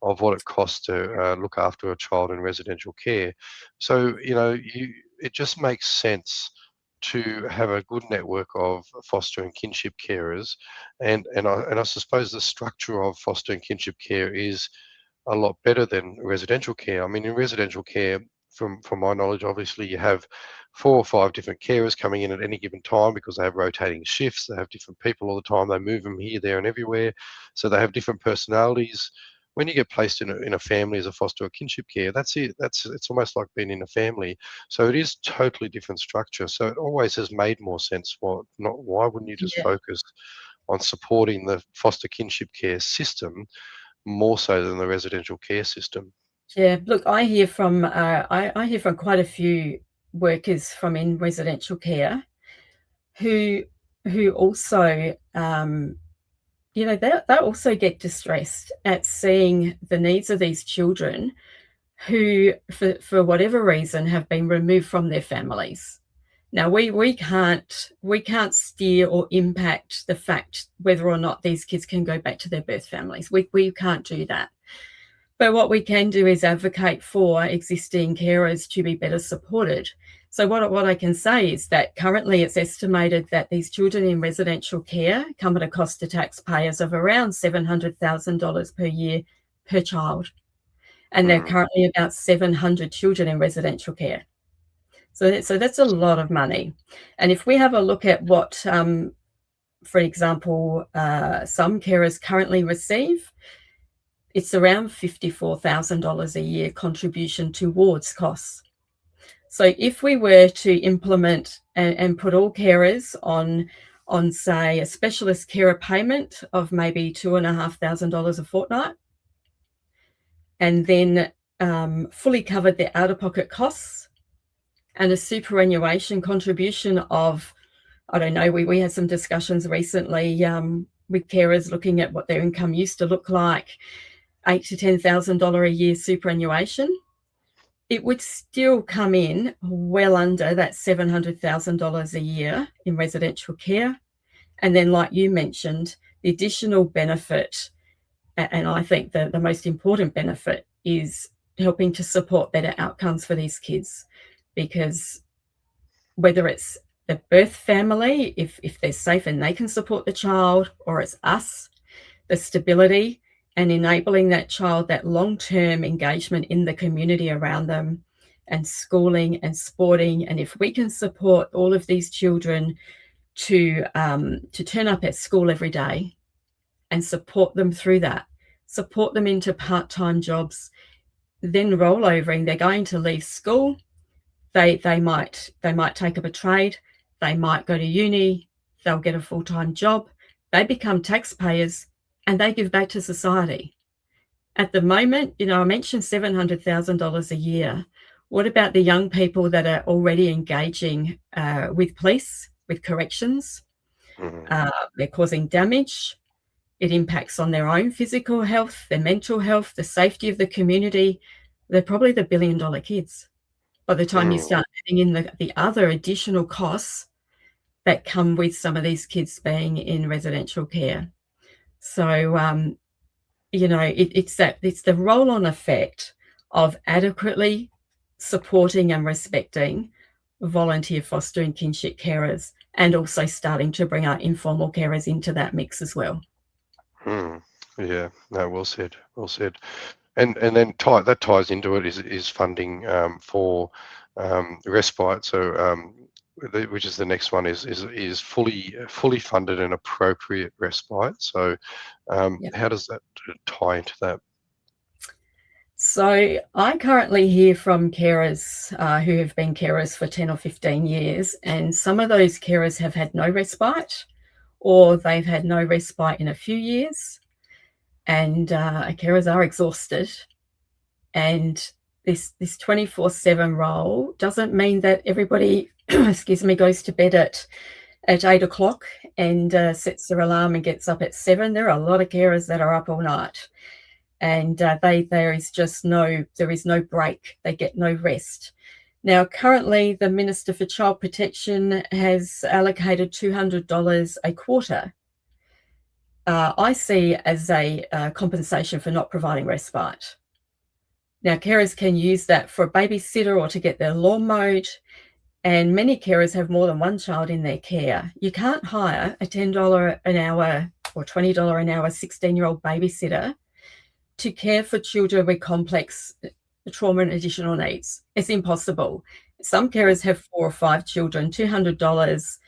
of what it costs to look after a child in residential care. So it just makes sense to have a good network of foster and kinship carers, and I suppose the structure of foster and kinship care is a lot better than residential care. I mean, in residential care, from my knowledge, obviously you have 4 or 5 different carers coming in at any given time because they have rotating shifts. They have different people all the time. They move them here, there, and everywhere, so they have different personalities. When you get placed in a family as a foster or kinship care, that's it. It's almost like being in a family. So it is totally different structure. So it always has made more sense. Why wouldn't you just Yeah. focus on supporting the foster kinship care system more so than the residential care system? Yeah, look, I hear from quite a few workers from in residential care who also they also get distressed at seeing the needs of these children who, for whatever reason, have been removed from their families. Now, we can't steer or impact the fact whether or not these kids can go back to their birth families. We can't do that. But what we can do is advocate for existing carers to be better supported. So what I can say is that currently it's estimated that these children in residential care come at a cost to taxpayers of around $700,000 per year per child. And there are currently about 700 children in residential care. So that's a lot of money. And if we have a look at what, for example, some carers currently receive, it's around $54,000 a year contribution towards costs. So if we were to implement and put all carers on say a specialist carer payment of maybe $2,500 a fortnight, and then fully covered their out-of-pocket costs, and a superannuation contribution of, I don't know, we had some discussions recently with carers looking at what their income used to look like, $8,000 to $10,000 a year superannuation, it would still come in well under that $700,000 a year in residential care. And then, like you mentioned, the additional benefit, and I think the most important benefit, is helping to support better outcomes for these kids. Because whether it's the birth family, if they're safe and they can support the child, or it's us, the stability and enabling that child that long-term engagement in the community around them, and schooling and sporting. And if we can support all of these children to turn up at school every day and support them through that, support them into part-time jobs, then rollovering, they're going to leave school, they might take up a trade, they might go to uni, they'll get a full-time job, they become taxpayers, and they give back to society. At the moment, I mentioned $700,000 a year. What about the young people that are already engaging with police, with corrections? Mm. They're causing damage. It impacts on their own physical health, their mental health, the safety of the community. They're probably the billion-dollar kids by the time you Mm. start adding in the other additional costs that come with some of these kids being in residential care. So, it's the roll-on effect of adequately supporting and respecting volunteer fostering kinship carers, and also starting to bring our informal carers into that mix as well. Mm. Yeah, no, well said, well said. And then that ties into it is funding for respite. So which is the next one is fully funded and appropriate respite. So Yeah. how does that tie into that? So I currently hear from carers who have been carers for 10 or 15 years, and some of those carers have had no respite, or they've had no respite in a few years, and carers are exhausted. And this 24/7 role doesn't mean that everybody, excuse me, goes to bed at 8 o'clock and sets their alarm and gets up at 7. There are a lot of carers that are up all night, and there is no break. They get no rest. Now, currently, the Minister for Child Protection has allocated $200 a quarter. I see as a compensation for not providing respite. Now, carers can use that for a babysitter or to get their lawn mowed, and many carers have more than one child in their care. You can't hire a $10 an hour or $20 an hour 16-year-old babysitter to care for children with complex trauma and additional needs. It's impossible. Some Mm. carers have 4 or 5 children. $200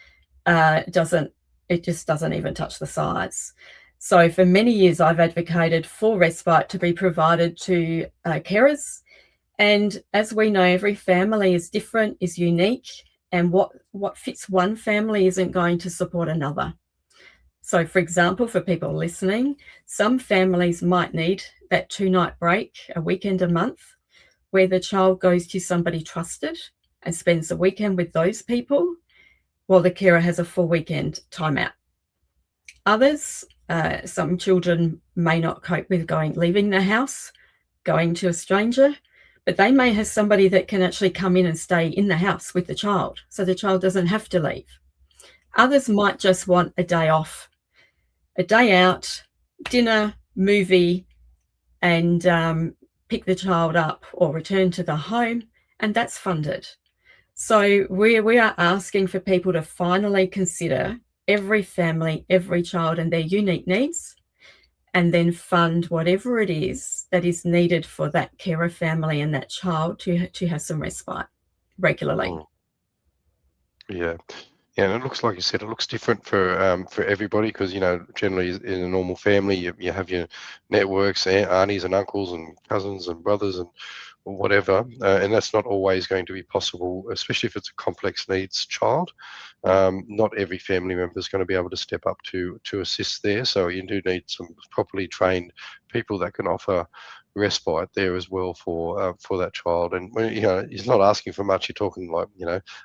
just doesn't even touch the sides. So for many years, I've advocated for respite to be provided to carers. And as we know, every family is different, is unique, and what fits one family isn't going to support another. So, for example, for people listening, some families might need that 2-night break, a weekend a month, where the child goes to somebody trusted and spends the weekend with those people, while the carer has a full weekend timeout. Others, some children may not cope with leaving the house, going to a stranger, but they may have somebody that can actually come in and stay in the house with the child, so the child doesn't have to leave. Others might just want a day off, a day out, dinner, movie, and pick the child up or return to the home, and that's funded. So we are asking for people to finally consider every family, every child, and their unique needs, and then fund whatever it is that is needed for that carer family and that child to have some respite regularly. Mm. Yeah. Yeah, and it looks like you said, it looks different for everybody because generally in a normal family you have your networks, aunties and uncles and cousins and brothers and whatever, and that's not always going to be possible, especially if it's a complex needs child. Yeah. Not every family member is going to be able to step up to assist there, so you do need some properly trained people that can offer respite there as well for that child. And he's not asking for much. You're talking like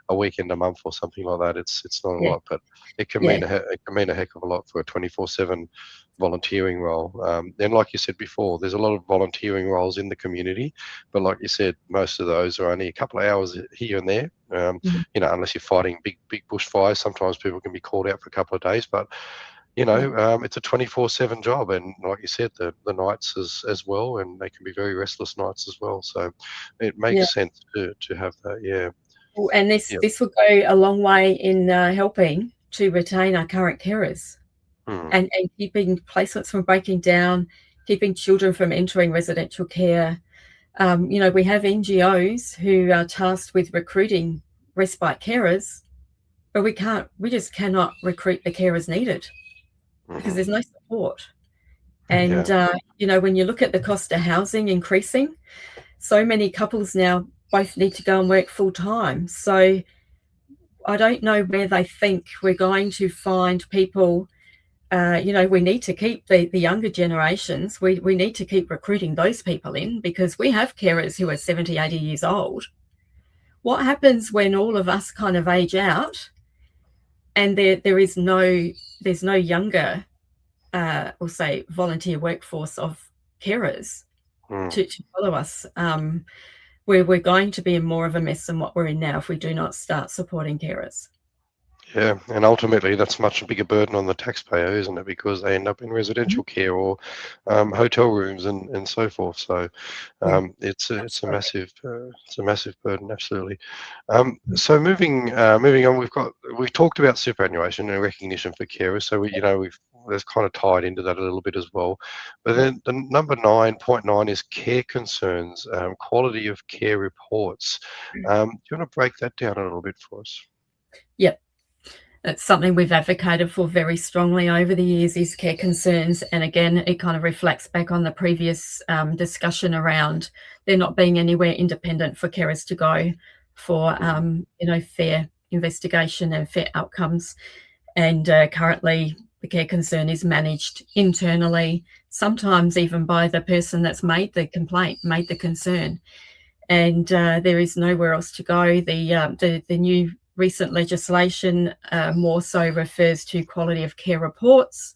a weekend a month or something like that. It's not a Yeah. lot, but it can Yeah. mean it can mean a heck of a lot for a 24/7 volunteering role. And like you said before, there's a lot of volunteering roles in the community, but like you said, most of those are only a couple of hours here and there. Mhm. Unless you're fighting big bushfires, sometimes people can be called out for a couple of days, but Yeah. it's a 24/7 job, and like you said, the nights as well, and they can be very restless nights as well. So it Yeah. makes sense to have that. Yeah, Well, and this yeah. this will go a long way in helping to retain our current carers, Hmm. and keeping placements from breaking down, keeping children from entering residential care. We have NGOs who are tasked with recruiting respite carers, but we just cannot recruit the carers needed because there's no support. And, when you look at the cost of housing increasing, so many couples now both need to go and work full time. So I don't know where they think we're going to find people. We need to keep the younger generations. We need to keep recruiting those people in because we have carers who are 70, 80 years old. What happens when all of us kind of age out and there's no younger, we'll say, volunteer workforce of carers to follow us? We're going to be in more of a mess than what we're in now if we do not start supporting carers. Yeah, and ultimately that's much a bigger burden on the taxpayer, isn't it? Because they end up in residential care or hotel rooms and so forth. So it's a massive burden, absolutely. So moving on, we've talked about superannuation and recognition for carers. So that's kind of tied into that a little bit as well. But then the number 9.9 is care concerns, quality of care reports. Do you want to break that down a little bit for us? Yep. It's something we've advocated for very strongly over the years, is care concerns. And again, it kind of reflects back on the previous discussion around there not being anywhere independent for carers to go for, fair investigation and fair outcomes. And currently, the care concern is managed internally, sometimes even by the person that's made the complaint, made the concern. And there is nowhere else to go. The new recent legislation more so refers to quality of care reports.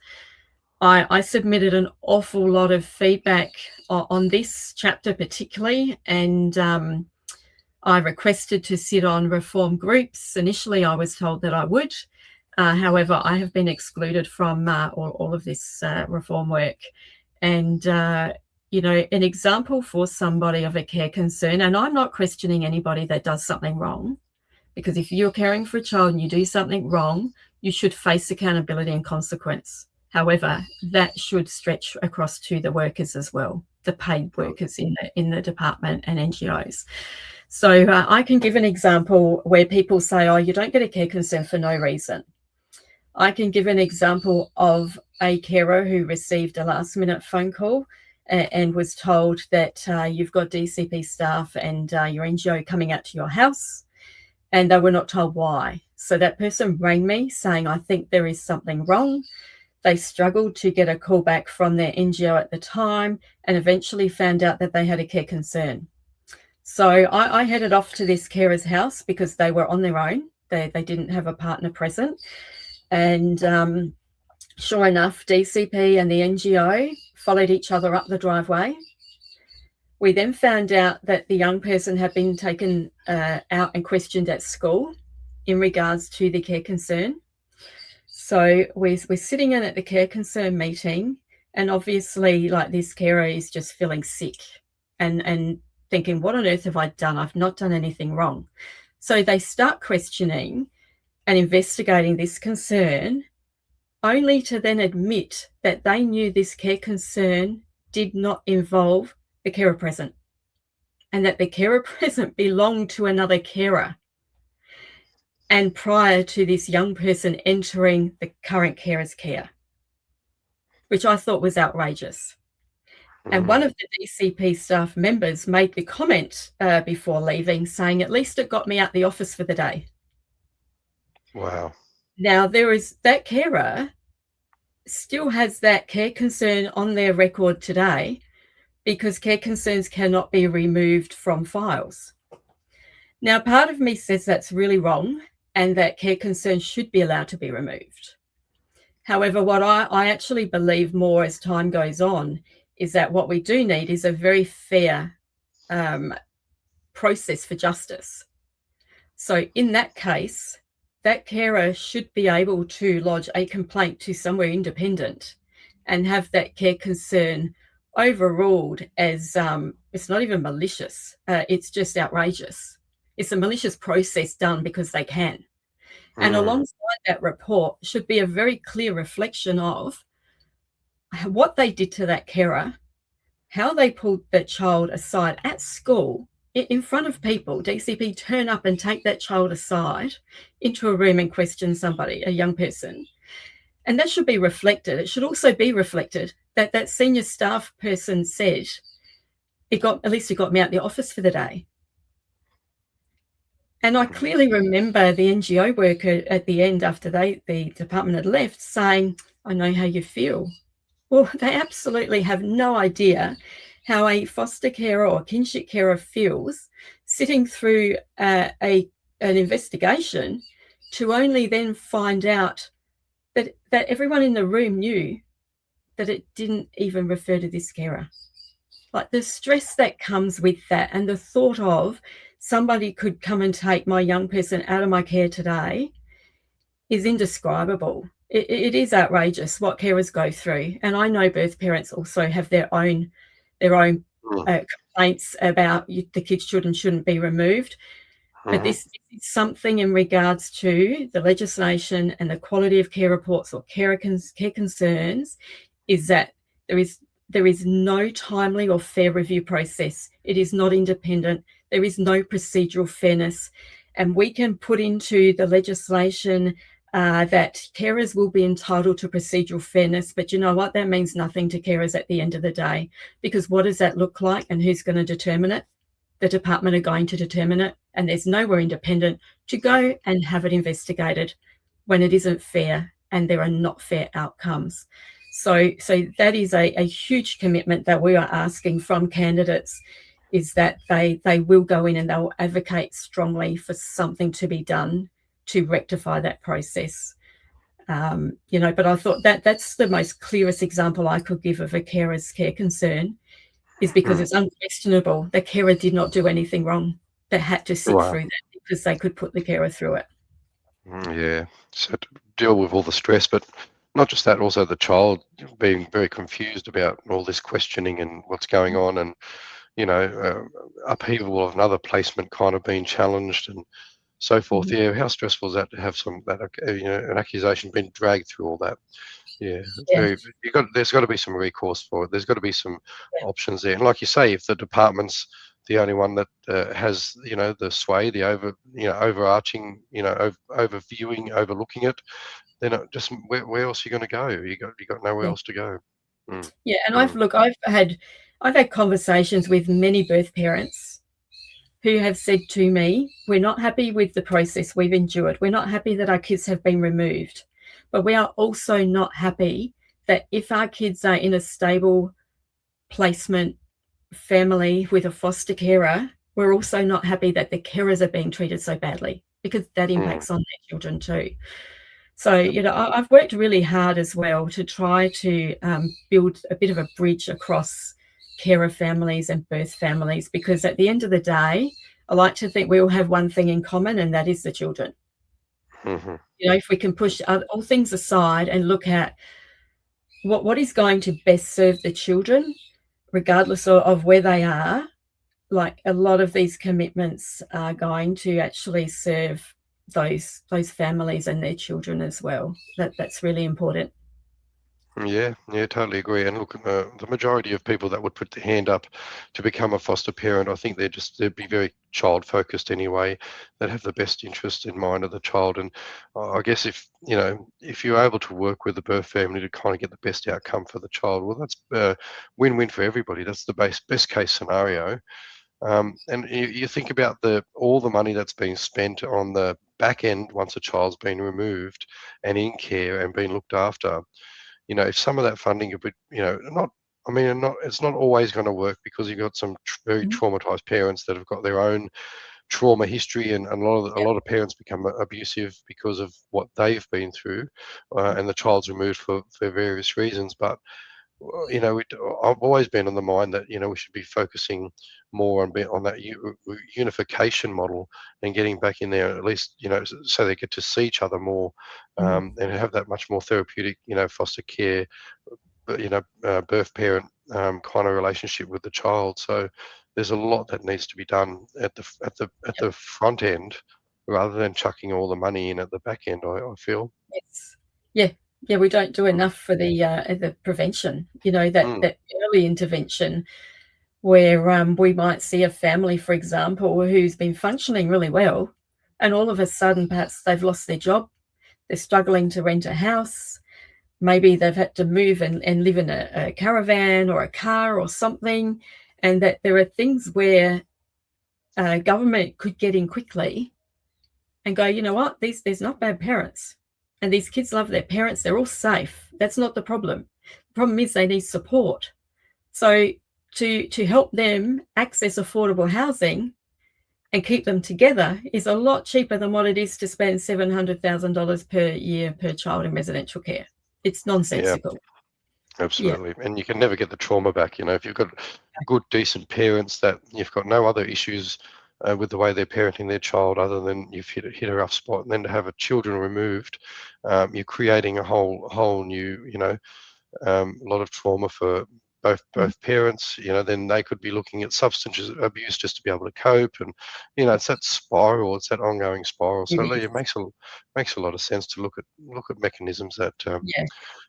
I submitted an awful lot of feedback on this chapter particularly, and I requested to sit on reform groups. Initially, I was told that I would. However, I have been excluded from all of this reform work. And, an example for somebody of a care concern, and I'm not questioning anybody that does something wrong, because if you're caring for a child and you do something wrong, you should face accountability and consequence. However, that should stretch across to the workers as well, the paid workers in the department and NGOs. So I can give an example where people say, oh, you don't get a care concern for no reason. I can give an example of a carer who received a last-minute phone call and was told that you've got DCP staff and your NGO coming out to your house, and they were not told why. So that person rang me saying, I think there is something wrong. They struggled to get a call back from their NGO at the time and eventually found out that they had a care concern. So I headed off to this carer's house because they were on their own. They didn't have a partner present. And sure enough, DCP and the NGO followed each other up the driveway. We then found out that the young person had been taken out and questioned at school in regards to the care concern. So we're sitting in at the care concern meeting, and obviously, like, this carer is just feeling sick and thinking, what on earth have I done? I've not done anything wrong. So they start questioning and investigating this concern, only to then admit that they knew this care concern did not involve the carer present, and that the carer present belonged to another carer, and prior to this young person entering the current carer's care, which I thought was outrageous. And one of the DCP staff members made the comment before leaving, saying, at least it got me out the office for the day. Wow. Now, that carer still has that care concern on their record today, because care concerns cannot be removed from files. Now, part of me says that's really wrong and that care concerns should be allowed to be removed. However, what I actually believe more as time goes on is that what we do need is a very fair process for justice. So in that case, that carer should be able to lodge a complaint to somewhere independent and have that care concern overruled as it's not even malicious, it's just outrageous. It's a malicious process done because they can. And alongside that report should be a very clear reflection of what they did to that carer how they pulled that child aside at school in front of people. DCP turn up and take that child aside into a room and question somebody, a young person. And that should be reflected. It should also be reflected that that senior staff person said, at least it got me out the office for the day. And I clearly remember the NGO worker at the end, after the department had left, saying, I know how you feel. Well, they absolutely have no idea how a foster carer or kinship carer feels sitting through an investigation to only then find out that everyone in the room knew that it didn't even refer to this carer. Like the stress that comes with that, and the thought of somebody could come and take my young person out of my care today is indescribable. It is outrageous what carers go through. And I know birth parents also have their own complaints about the kids should and shouldn't be removed. But this is something in regards to the legislation and the quality of care reports or care concerns, is that there is no timely or fair review process. It is not independent. There is no procedural fairness. And we can put into the legislation that carers will be entitled to procedural fairness. But you know what? That means nothing to carers at the end of the day, because what does that look like and who's going to determine it? The department are going to determine it, and there's nowhere independent to go and have it investigated when it isn't fair and there are not fair outcomes. So that is a huge commitment that we are asking from candidates, is that they will go in and they'll advocate strongly for something to be done to rectify that process. But I thought that's the most clearest example I could give of a carer's care concern, is because it's unquestionable the carer did not do anything wrong. They had to sit through that because they could put the carer through it. Yeah, so to deal with all the stress, but not just that, also the child being very confused about all this questioning and what's going on, and upheaval of another placement kind of being challenged and so forth. Mhm. Yeah, how stressful is that to have an accusation being dragged through all that? Yeah, it's Yeah, very. There's got to be some recourse for it. There's got to be some options there. And like you say, if the department's the only one that has, the sway, the overarching, overviewing, overlooking it, then just where else are you going to go? You got nowhere yeah, else to go. Mm, yeah. And mm, I've had conversations with many birth parents who have said to me, we're not happy with the process we've endured. We're not happy that our kids have been removed, but we are also not happy that if our kids are in a stable placement family with a foster carer, we're also not happy that the carers are being treated so badly, because that mm. impacts on their children too. So, I've worked really hard as well to try to build a bit of a bridge across carer families and birth families, because at the end of the day, I like to think we all have one thing in common, and that is the children. Mm-hmm. If we can push all things aside and look at what is going to best serve the children, regardless of where they are, like a lot of these commitments are going to actually serve those families and their children as well. That's really important. Yeah, yeah, totally agree. And look, the majority of people that would put their hand up to become a foster parent, I think they'd be very child focused anyway. They'd have the best interest in mind of the child. And I guess if you're able to work with the birth family to kind of get the best outcome for the child, well, that's win-win for everybody. That's the best case scenario. And you think about all the money that's being spent on the back end once a child's been removed and in care and being looked after. If some of that funding could be, not, I mean, not, it's not always going to work, because you've got some very Mhm. traumatized parents that have got their own trauma history, and a Yeah. lot of parents become abusive because of what they've been through, and the child's removed for various reasons. But I've always been on the mind that we should be focusing more on that unification model, and getting back in there at least, so they get to see each other more, Mm. and have that much more therapeutic, foster care, birth parent kind of relationship with the child. So there's a lot that needs to be done at the front end, rather than chucking all the money in at the back end. I feel. Yes. Yeah. Yeah, we don't do Mm, enough for the prevention, that mm, that early intervention where, we might see a family, for example, who's been functioning really well, and all of a sudden, perhaps they've lost their job, they're struggling to rent a house, maybe they've had to move and live in a caravan or a car or something, and that there are things where, government could get in quickly and go, you know what, these there's not bad parents, and these kids love their parents. They're all safe. That's not the problem. The problem is they need support. So to help them access affordable housing and keep them together is a lot cheaper than what it is to spend $700,000 per year per child in residential care. It's yeah, nonsensical. Yeah. absolutely. And you can never get the trauma back. If you've got good, decent parents that you've got no other issues with the way they're parenting their child other than you've hit a rough spot, and then to have a children removed, you're creating a whole new, a lot of trauma for Mhm. both parents. Then they could be looking at substance abuse just to be able to cope, and it's that spiral, it's that ongoing spiral. It So is. it makes a lot of sense to look at mechanisms that Yeah.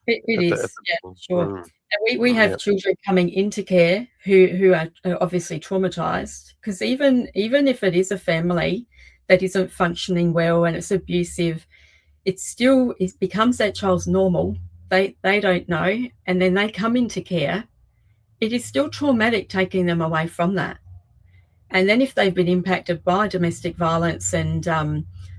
It at is. the Yeah, beginning. sure. And we Yeah. have children coming into care who are obviously traumatized, because even if it is a family that isn't functioning well and it's abusive, it becomes that child's normal. They don't know, and then they come into care. It is still traumatic taking them away from that. And then if they've been impacted by domestic violence and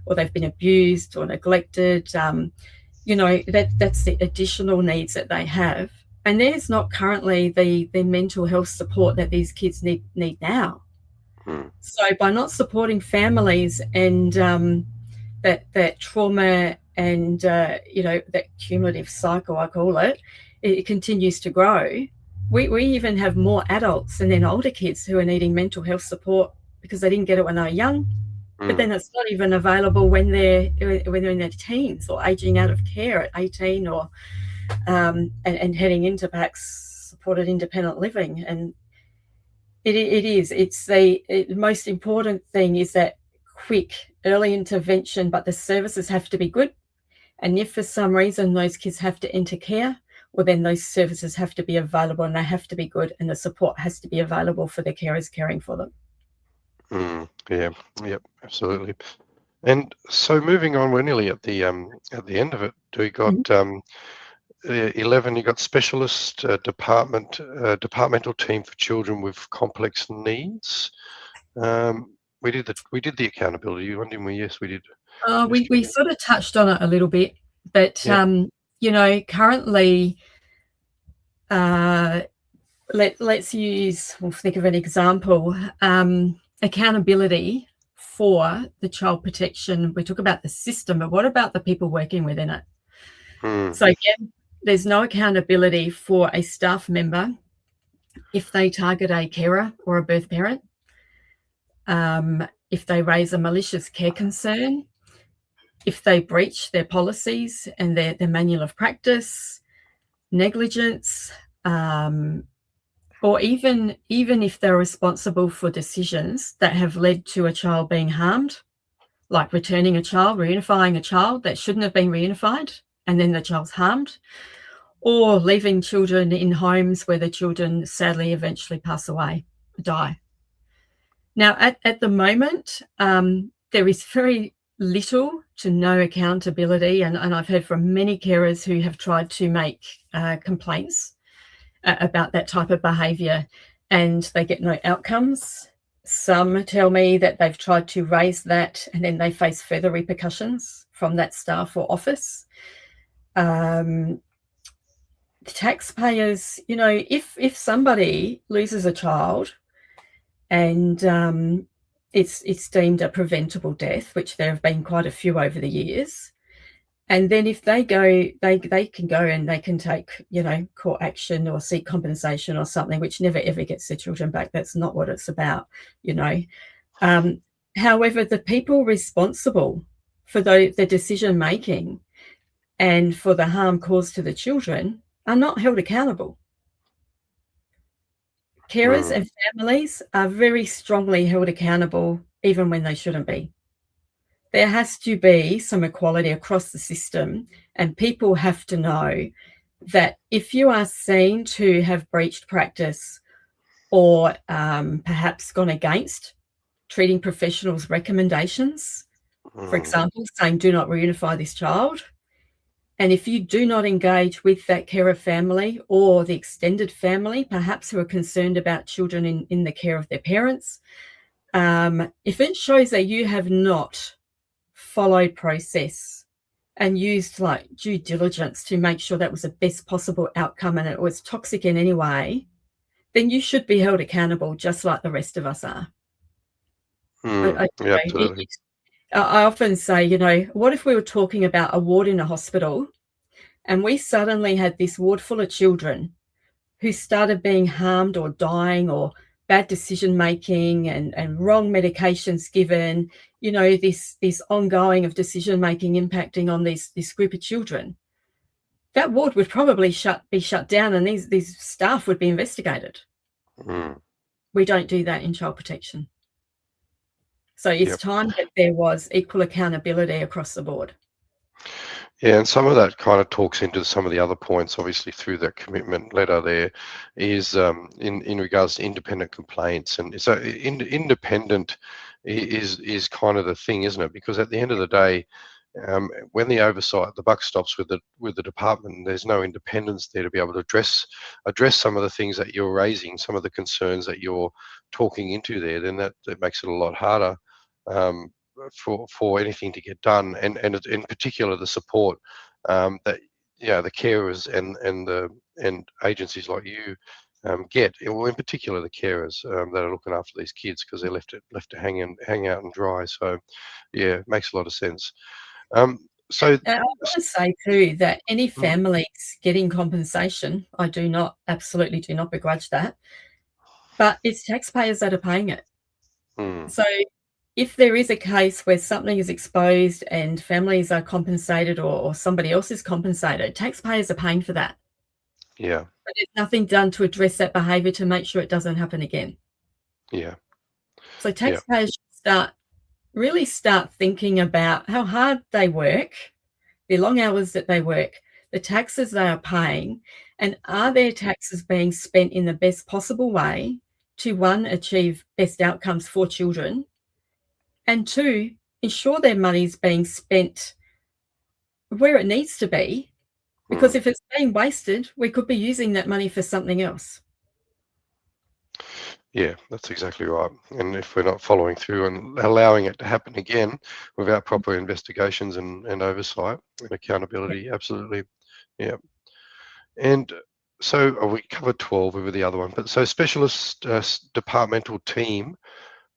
or they've been abused or neglected, that's the additional needs that they have. And there's not currently the mental health support that these kids need now. Mm, So by not supporting families and that trauma and that cumulative cycle, I call it continues to grow. We even have more adults and then older kids who are needing mental health support because they didn't get it when they were young, but mm, then it's not even available when they're in their teens or aging out of care at 18 or and heading into perhaps supported independent living. And the most important thing is that quick early intervention, but the services have to be good. And if for some reason those kids have to enter care, well, then those services have to be available and they have to be good, and the support has to be available for the carers caring for them. yeah. Yep. Absolutely. And so moving on, we're nearly at the end of it. We got Mhm. 11. You got specialist departmental team for children with complex needs. We did the accountability one, didn't we? Yes, we did We yesterday. sort of touched on it a little bit, but Yep. currently, uh, we'll think of an example. Accountability for the child protection. We talk about the system, but what about the people working within it? Mm, So again, there's no accountability for a staff member if they target a carer or a birth parent, if they raise a malicious care concern, if they breach their policies and their manual of practice, negligence, um, or even if they're responsible for decisions that have led to a child being harmed, like returning a child, reunifying a child that shouldn't have been reunified, and then the child's harmed, or leaving children in homes where the children sadly eventually pass away, die. Now, at the moment, there is very little to no accountability, and I've heard from many carers who have tried to make complaints about that type of behaviour, and they get no outcomes. Some tell me that they've tried to raise that and then they face further repercussions from that staff or office. Um, Taxpayers, if somebody loses a child and it's deemed a preventable death, which there have been quite a few over the years. And then if they go, they can go and they can take, court action or seek compensation or something, which never ever gets their children back. That's not what it's about, you know. Um, However, the people responsible for the decision making and for the harm caused to the children are not held accountable. Carers mm, and families are very strongly held accountable, even when they shouldn't be. there has to be some equality across the system, and people have to know that if you are seen to have breached practice or perhaps gone against treating professionals' recommendations, for example, saying do not reunify this child, and if you do not engage with that carer family or the extended family, perhaps who are concerned about children in the care of their parents, if it shows that you have not followed process and used like due diligence to make sure that was the best possible outcome and it was toxic in any way, then you should be held accountable just like the rest of us are. Yeah, absolutely. I often say, what if we were talking about a ward in a hospital and we suddenly had this ward full of children who started being harmed or dying or bad decision making and wrong medications given, this ongoing of decision making impacting on this group of children. That ward would probably be shut down and these staff would be investigated. We don't do that in child protection. So it's time that there was equal accountability across the board. Yeah, and some of that kind of talks into some of the other points, obviously, through that commitment letter there, is in regards to independent complaints. And so independent is kind of the thing, isn't it? Because at the end of the day, when the oversight, the buck stops with the department, there's no independence there to be able to address some of the things that you're raising, some of the concerns that you're talking into there. Then that makes it a lot harder for anything to get done, and in particular the support that the carers and agencies like you get. Well, in particular the carers that are looking after these kids, because they're left to hang out and dry. So yeah, it makes a lot of sense. So I want to say too that any families getting compensation, I absolutely do not begrudge that, but it's taxpayers that are paying it. So if there is a case where something is exposed and families are compensated or somebody else is compensated, taxpayers are paying for that. Yeah. But there's nothing done to address that behaviour to make sure it doesn't happen again. Yeah. So taxpayers should really start thinking about how hard they work, the long hours that they work, the taxes they are paying, and are their taxes being spent in the best possible way to, one, achieve best outcomes for children, and two, ensure their money's being spent where it needs to be, because if it's being wasted, we could be using that money for something else. Yeah, that's exactly right. And if we're not following through and allowing it to happen again without proper investigations and oversight and accountability, absolutely. Yeah. And so we covered 12 over the other one, but so specialist departmental team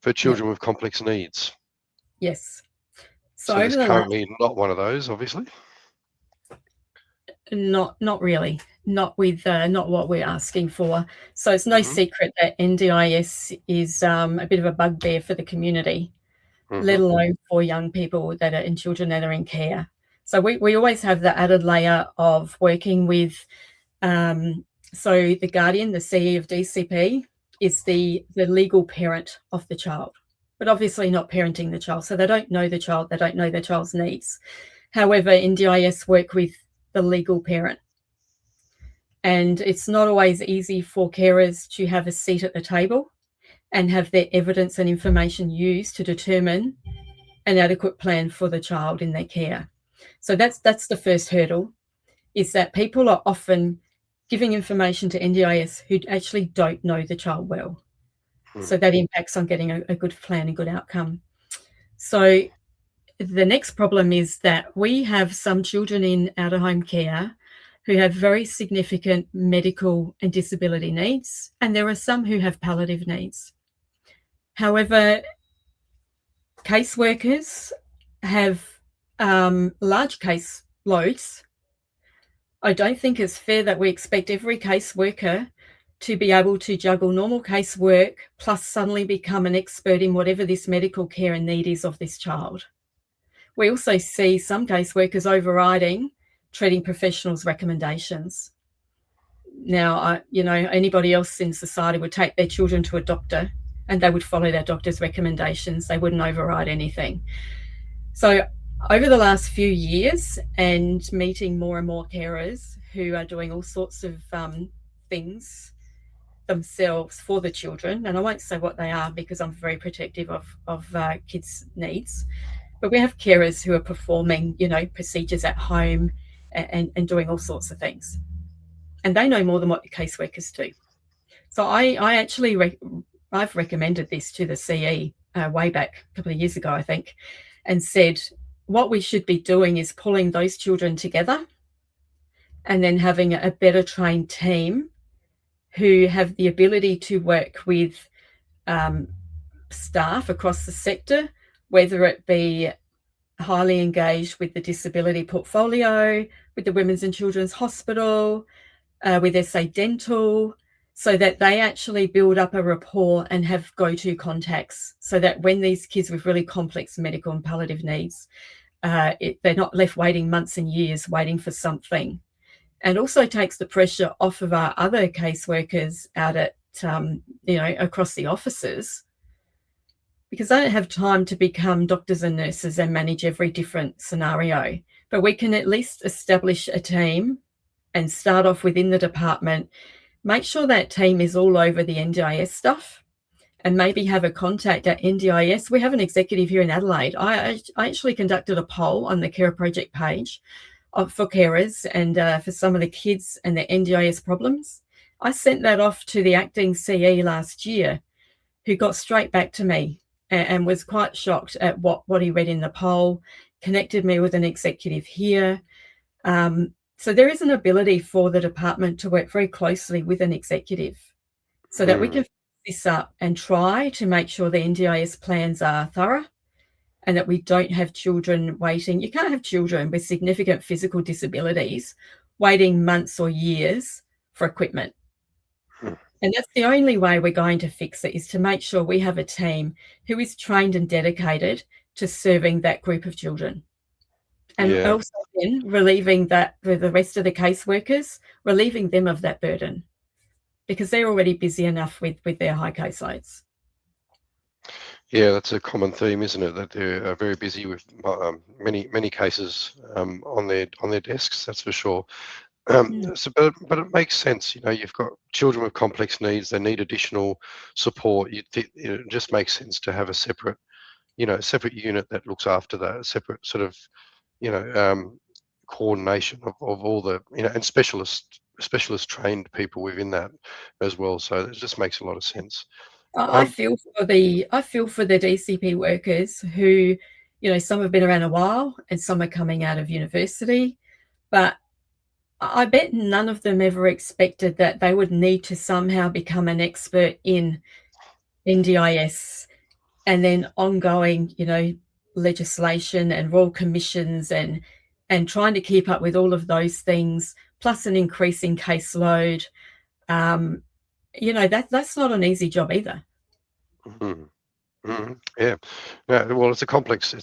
for children with complex needs. Yes. So there's currently not one of those, obviously. Not really. Not with not what we're asking for. So it's no secret that NDIS is a bit of a bugbear for the community, let alone for young people and children that are in care. So we always have the added layer of working with. So the guardian, the CE of DCP, is the legal parent of the child, but obviously not parenting the child. So they don't know the child. They don't know their child's needs. However, NDIS work with the legal parent. And it's not always easy for carers to have a seat at the table and have their evidence and information used to determine an adequate plan for the child in their care. So that's the first hurdle, is that people are often giving information to NDIS who actually don't know the child well. So that impacts on getting a good plan and good outcome. So the next problem is that we have some children in out-of-home care who have very significant medical and disability needs, and there are some who have palliative needs. However, caseworkers have large case loads. I don't think it's fair that we expect every caseworker to be able to juggle normal casework plus suddenly become an expert in whatever this medical care and need is of this child. We also see some caseworkers overriding treating professionals' recommendations. Now, anybody else in society would take their children to a doctor and they would follow their doctor's recommendations. They wouldn't override anything. So, over the last few years, and meeting more and more carers who are doing all sorts of things themselves for the children, and I won't say what they are because I'm very protective of kids' needs. But we have carers who are performing, procedures at home and doing all sorts of things, and they know more than what the caseworkers do. So I've recommended this to the CE way back a couple of years ago, I think, and said what we should be doing is pulling those children together and then having a better trained team who have the ability to work with um, staff across the sector, whether it be highly engaged with the disability portfolio, with the Women's and Children's Hospital, with SA Dental, so that they actually build up a rapport and have go-to contacts, so that when these kids with really complex medical and palliative needs, they're not left waiting months and years waiting for something. And also takes the pressure off of our other caseworkers out at, across the offices, because they don't have time to become doctors and nurses and manage every different scenario. But we can at least establish a team and start off within the department, make sure that team is all over the NDIS stuff, and maybe have a contact at NDIS. We have an executive here in Adelaide. I actually conducted a poll on the Carer Project page for carers and for some of the kids and their NDIS problems. I sent that off to the acting CE last year, who got straight back to me and was quite shocked at what he read in the poll, connected me with an executive here. So there is an ability for the department to work very closely with an executive so that we can fix this up and try to make sure the NDIS plans are thorough and that we don't have children waiting. You can't have children with significant physical disabilities waiting months or years for equipment. And that's the only way we're going to fix it, is to make sure we have a team who is trained and dedicated to serving that group of children. And Yeah. also then relieving that with the rest of the caseworkers, relieving them of that burden, because they're already busy enough with their high caseloads. Yeah, that's a common theme, isn't it? That they're very busy with many cases on their desks. That's for sure. Mm. But it makes sense. You've got children with complex needs. They need additional support. It just makes sense to have a separate unit that looks after that. A separate sort of you know coordination of all the and specialist trained people within that as well. So it just makes a lot of sense. I Um, feel for the DCP workers who, some have been around a while and some are coming out of university, but I bet none of them ever expected that they would need to somehow become an expert in NDIS and then ongoing, legislation and royal commissions and trying to keep up with all of those things, plus an increasing caseload. That's not an easy job either. mhm. Yeah. Yeah. Well, it's a complex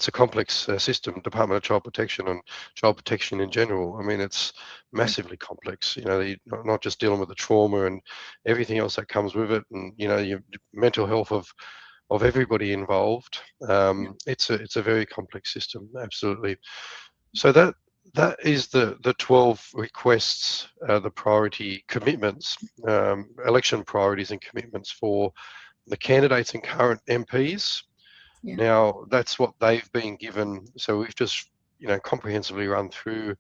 system, Department of Child Protection and child protection in general. I mean, it's Yeah. massively complex. Not just dealing with the trauma and everything else that comes with it, and your mental health of everybody involved. It's a very complex system, absolutely. So that is the 12 requests, the priority commitments, election priorities and commitments for the candidates and current MPs. Yeah. Now, that's what they've been given. So we've just, comprehensively run through,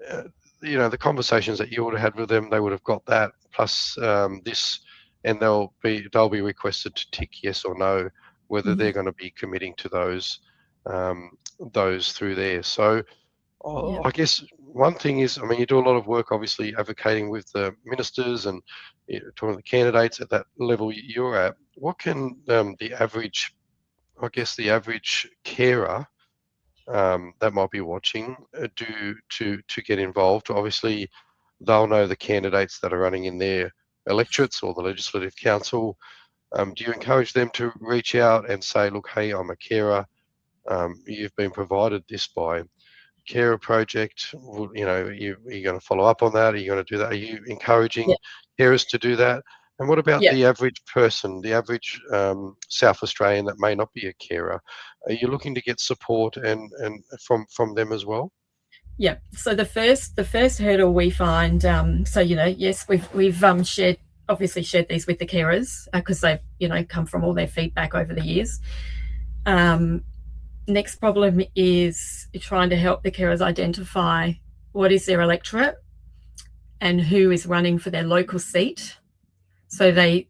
uh, the conversations that you would have had with them. They would have got that plus this, and they'll be requested to tick yes or no whether Mhm. they're going to be committing to those through there. So Yeah. I guess one thing is, I mean, you do a lot of work, obviously, advocating with the ministers and talking to the candidates at that level you're at. What can the average carer that might be watching do to get involved? Obviously, they'll know the candidates that are running in their electorates or the Legislative Council. Do you encourage them to reach out and say, look, hey, I'm a carer. You've been provided this by Carer Project. You're going to follow up on that? Are you going to do that? Are you Yeah. encouraging carers to do that? And what about Yeah. the average person, the average South Australian that may not be a carer? Are you looking to get support and from them as well? Yeah. So the first hurdle we find, so yes, we've shared obviously shared these with the carers because they've come from all their feedback over the years. Next problem is trying to help the carers identify what is their electorate and who is running for their local seat. So they,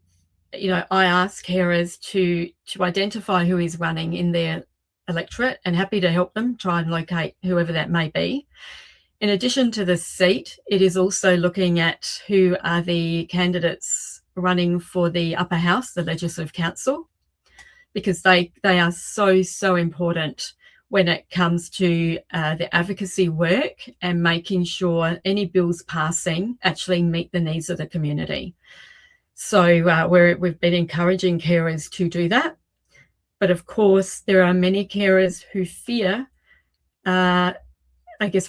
I ask carers to identify who is running in their electorate, and happy to help them try and locate whoever that may be. In addition to the seat, it is also looking at who are the candidates running for the upper house, the Legislative Council, because they are so important when it comes to the advocacy work and making sure any bills passing actually meet the needs of the community. So we've been encouraging carers to do that. But of course, there are many carers who fear,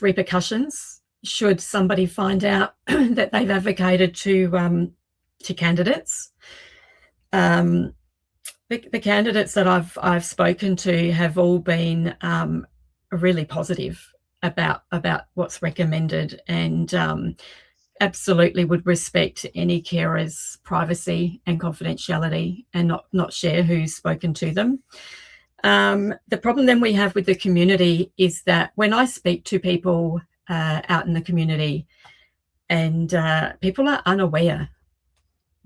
repercussions should somebody find out that they've advocated to candidates. The candidates that I've spoken to have all been really positive about what's recommended, and absolutely would respect any carer's privacy and confidentiality and not share who's spoken to them. The problem then we have with the community is that when I speak to people out in the community, and people are unaware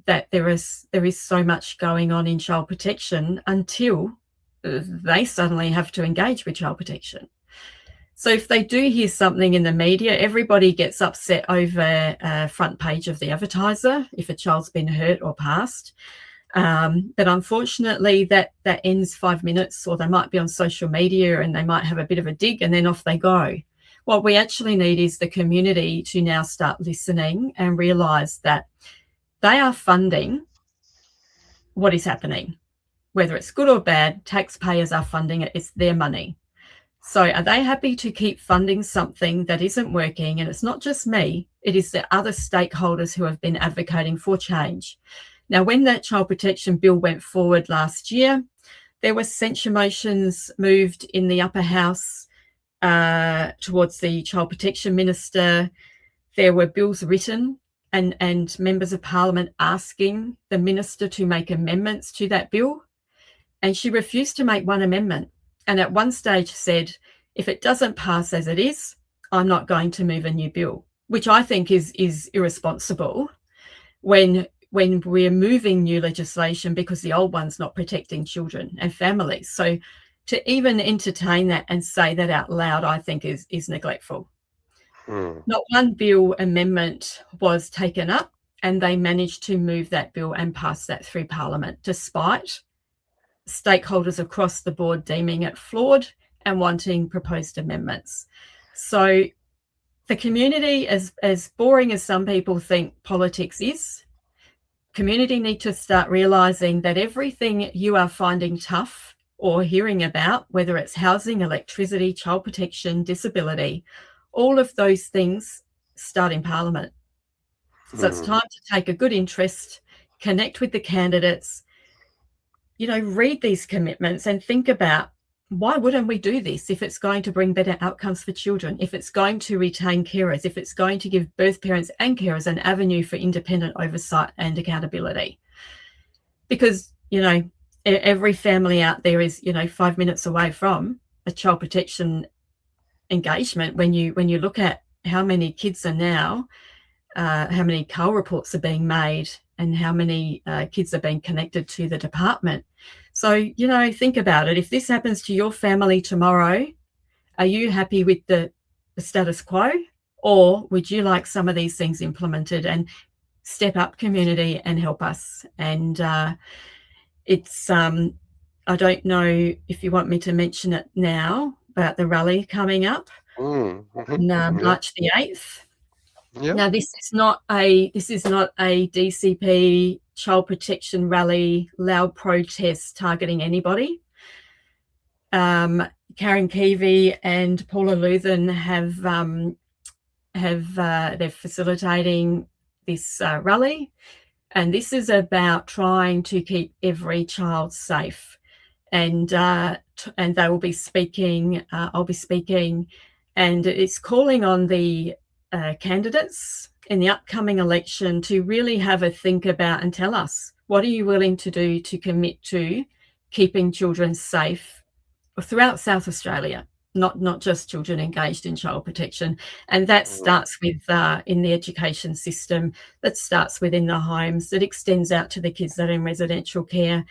that there is so much going on in child protection until they suddenly have to engage with child protection. So if they do hear something in the media, everybody gets upset over front page of the Advertiser if a child's been hurt or passed. But unfortunately, that ends 5 minutes, or they might be on social media and they might have a bit of a dig and then off they go. What we actually need is the community to now start listening and realise that they are funding what is happening. Whether it's good or bad, taxpayers are funding it. It's their money. So are they happy to keep funding something that isn't working? And it's not just me, it is the other stakeholders who have been advocating for change. Now, when that child protection bill went forward last year, there were censure motions moved in the upper house towards the child protection minister. There were bills written and members of parliament asking the minister to make amendments to that bill. And she refused to make one amendment. And at one stage said, if it doesn't pass as it is, I'm not going to move a new bill, which I think is irresponsible when we're moving new legislation because the old one's not protecting children and families. So to even entertain that and say that out loud, I think is neglectful. Not one bill amendment was taken up, and they managed to move that bill and pass that through Parliament, despite stakeholders across the board deeming it flawed and wanting proposed amendments. So the community, as boring as some people think politics is, community need to start realising that everything you are finding tough or hearing about, whether it's housing, electricity, child protection, disability, all of those things start in Parliament. So it's time to take a good interest, connect with the candidates, read these commitments and think about, why wouldn't we do this if it's going to bring better outcomes for children, if it's going to retain carers, if it's going to give birth parents and carers an avenue for independent oversight and accountability? Because, every family out there is, 5 minutes away from a child protection engagement. When you look at how many kids are now, how many CAL reports are being made, and how many kids are being connected to the department. So, think about it. If this happens to your family tomorrow, are you happy with the status quo? Or would you like some of these things implemented? And step up, community, and help us. And it's, I don't know if you want me to mention it now, about the rally coming up on March the 8th. Yep. Now, this is not a DCP child protection rally, loud protest targeting anybody. Karen Keevy and Paula Luthen they're facilitating this rally. And this is about trying to keep every child safe. And they will be speaking, I'll be speaking, and it's calling on the candidates in the upcoming election to really have a think about and tell us, what are you willing to do to commit to keeping children safe throughout South Australia, not just children engaged in child protection. And that Mm, starts with in the education system, that starts within the homes, that extends out to the kids that are in residential care.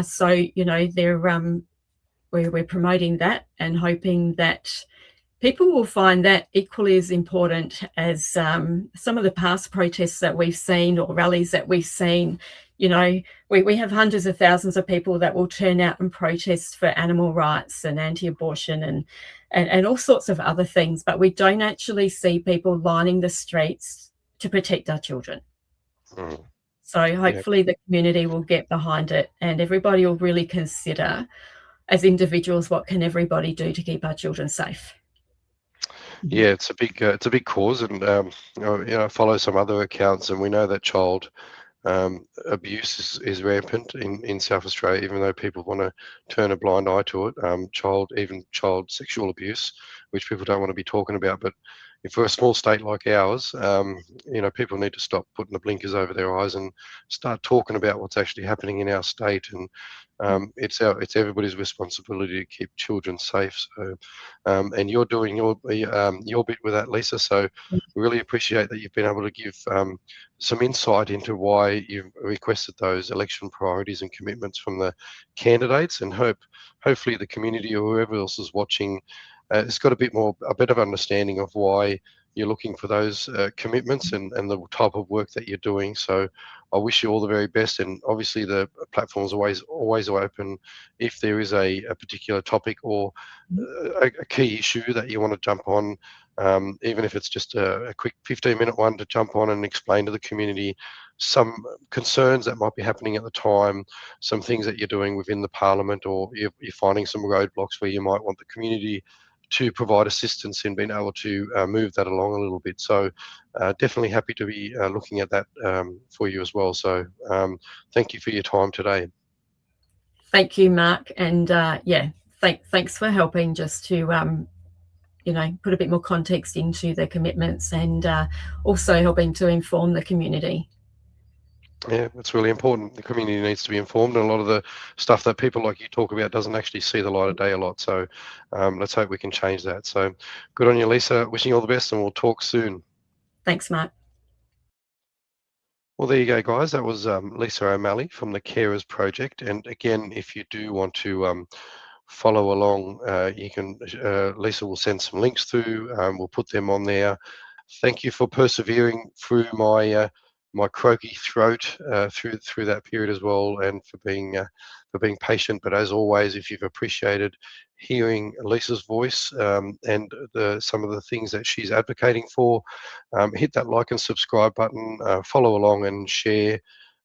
So, you know, we're promoting that and hoping that people will find that equally as important as some of the past protests that we've seen or rallies that we've seen. You know, we have hundreds of thousands of people that will turn out and protest for animal rights and anti-abortion and all sorts of other things, but we don't actually see people lining the streets to protect our children. mm. So Yeah, hopefully the community will get behind it and everybody will really consider, as individuals, what can everybody do to keep our children safe. Mhm. yeah, it's a big cause, and I follow some other accounts, and we know that child abuse is rampant in South Australia, even though people want to turn a blind eye to it. Even child sexual abuse, which people don't want to be talking about. But if we're a small state like ours, people need to stop putting the blinkers over their eyes and start talking about what's actually happening in our state. And it's everybody's responsibility to keep children safe. So, and you're doing your bit with that, Lisa. So we really appreciate that you've been able to give some insight into why you've requested those election priorities and commitments from the candidates, and hopefully the community or whoever else is watching has got a better understanding of why you're looking for those commitments and the type of work that you're doing. So I wish you all the very best, and obviously the platform is always open if there is a particular topic or a key issue that you want to jump on, even if it's just a quick 15-minute one to jump on and explain to the community some concerns that might be happening at the time, some things that you're doing within the parliament, or you're finding some roadblocks where you might want the community to provide assistance in being able to move that along a little bit. So definitely happy to be looking at that for you as well. So thank you for your time today. Thank you, Mark. And yeah, thanks for helping just to, put a bit more context into the commitments and also helping to inform the community. Yeah, it's really important. The community needs to be informed, and a lot of the stuff that people like you talk about doesn't actually see the light of day a lot. So let's hope we can change that. So good on you, Lisa. Wishing you all the best, and we'll talk soon. Thanks, Mark. Well, there you go, guys. That was Lisa O'Malley from the Carers Project. And again, if you do want to follow along, you can. Lisa will send some links through. We'll put them on there. Thank you for persevering through my croaky throat through that period as well, and for being patient. But as always, if you've appreciated hearing Lisa's voice and some of the things that she's advocating for, hit that like and subscribe button, follow along and share.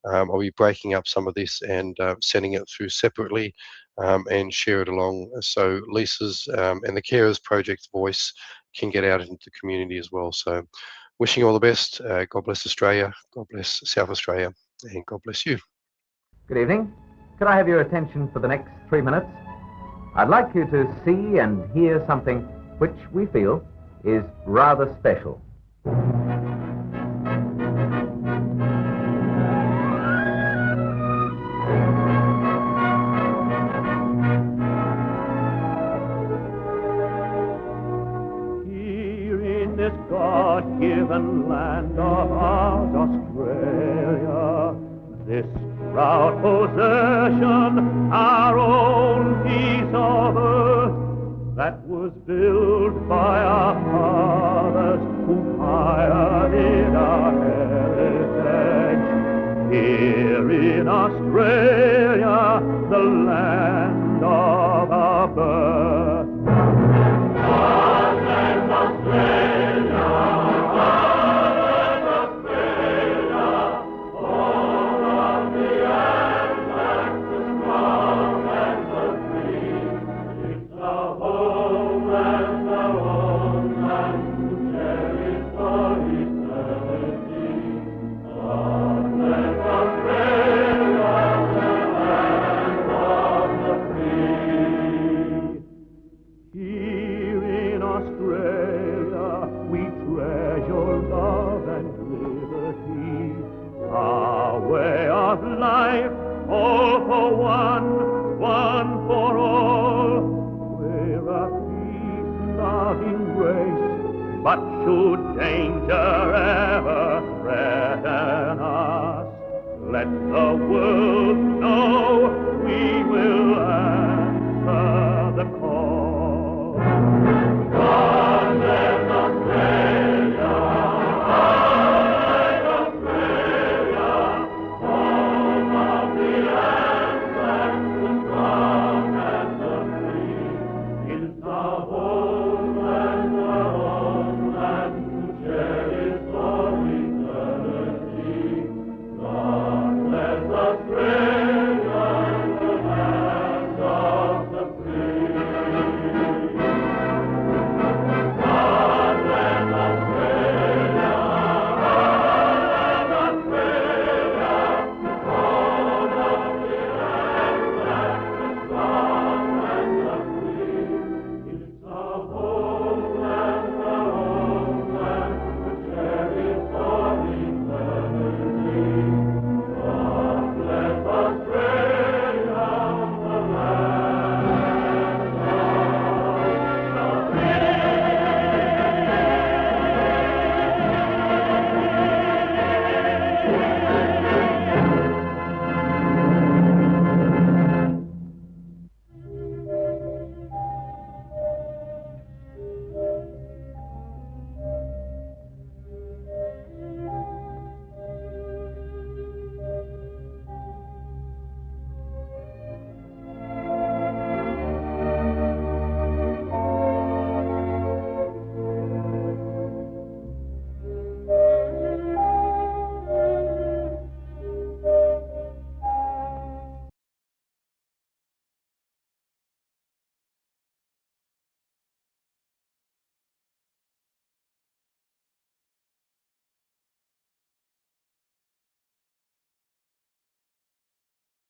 I'll be breaking up some of this and sending it through separately and share it along so Lisa's and the Carers Project's voice can get out into the community as well. So wishing you all the best. God bless Australia, God bless South Australia, and God bless you. Good evening. Could I have your attention for the next 3 minutes? I'd like you to see and hear something which we feel is rather special. This God-given land of ours, Australia, this proud possession, our own piece of earth, that was built by our fathers who pioneered our heritage. Here in Australia, the land of our birth. Our land, Australia. Amen. should danger ever threaten us, let the world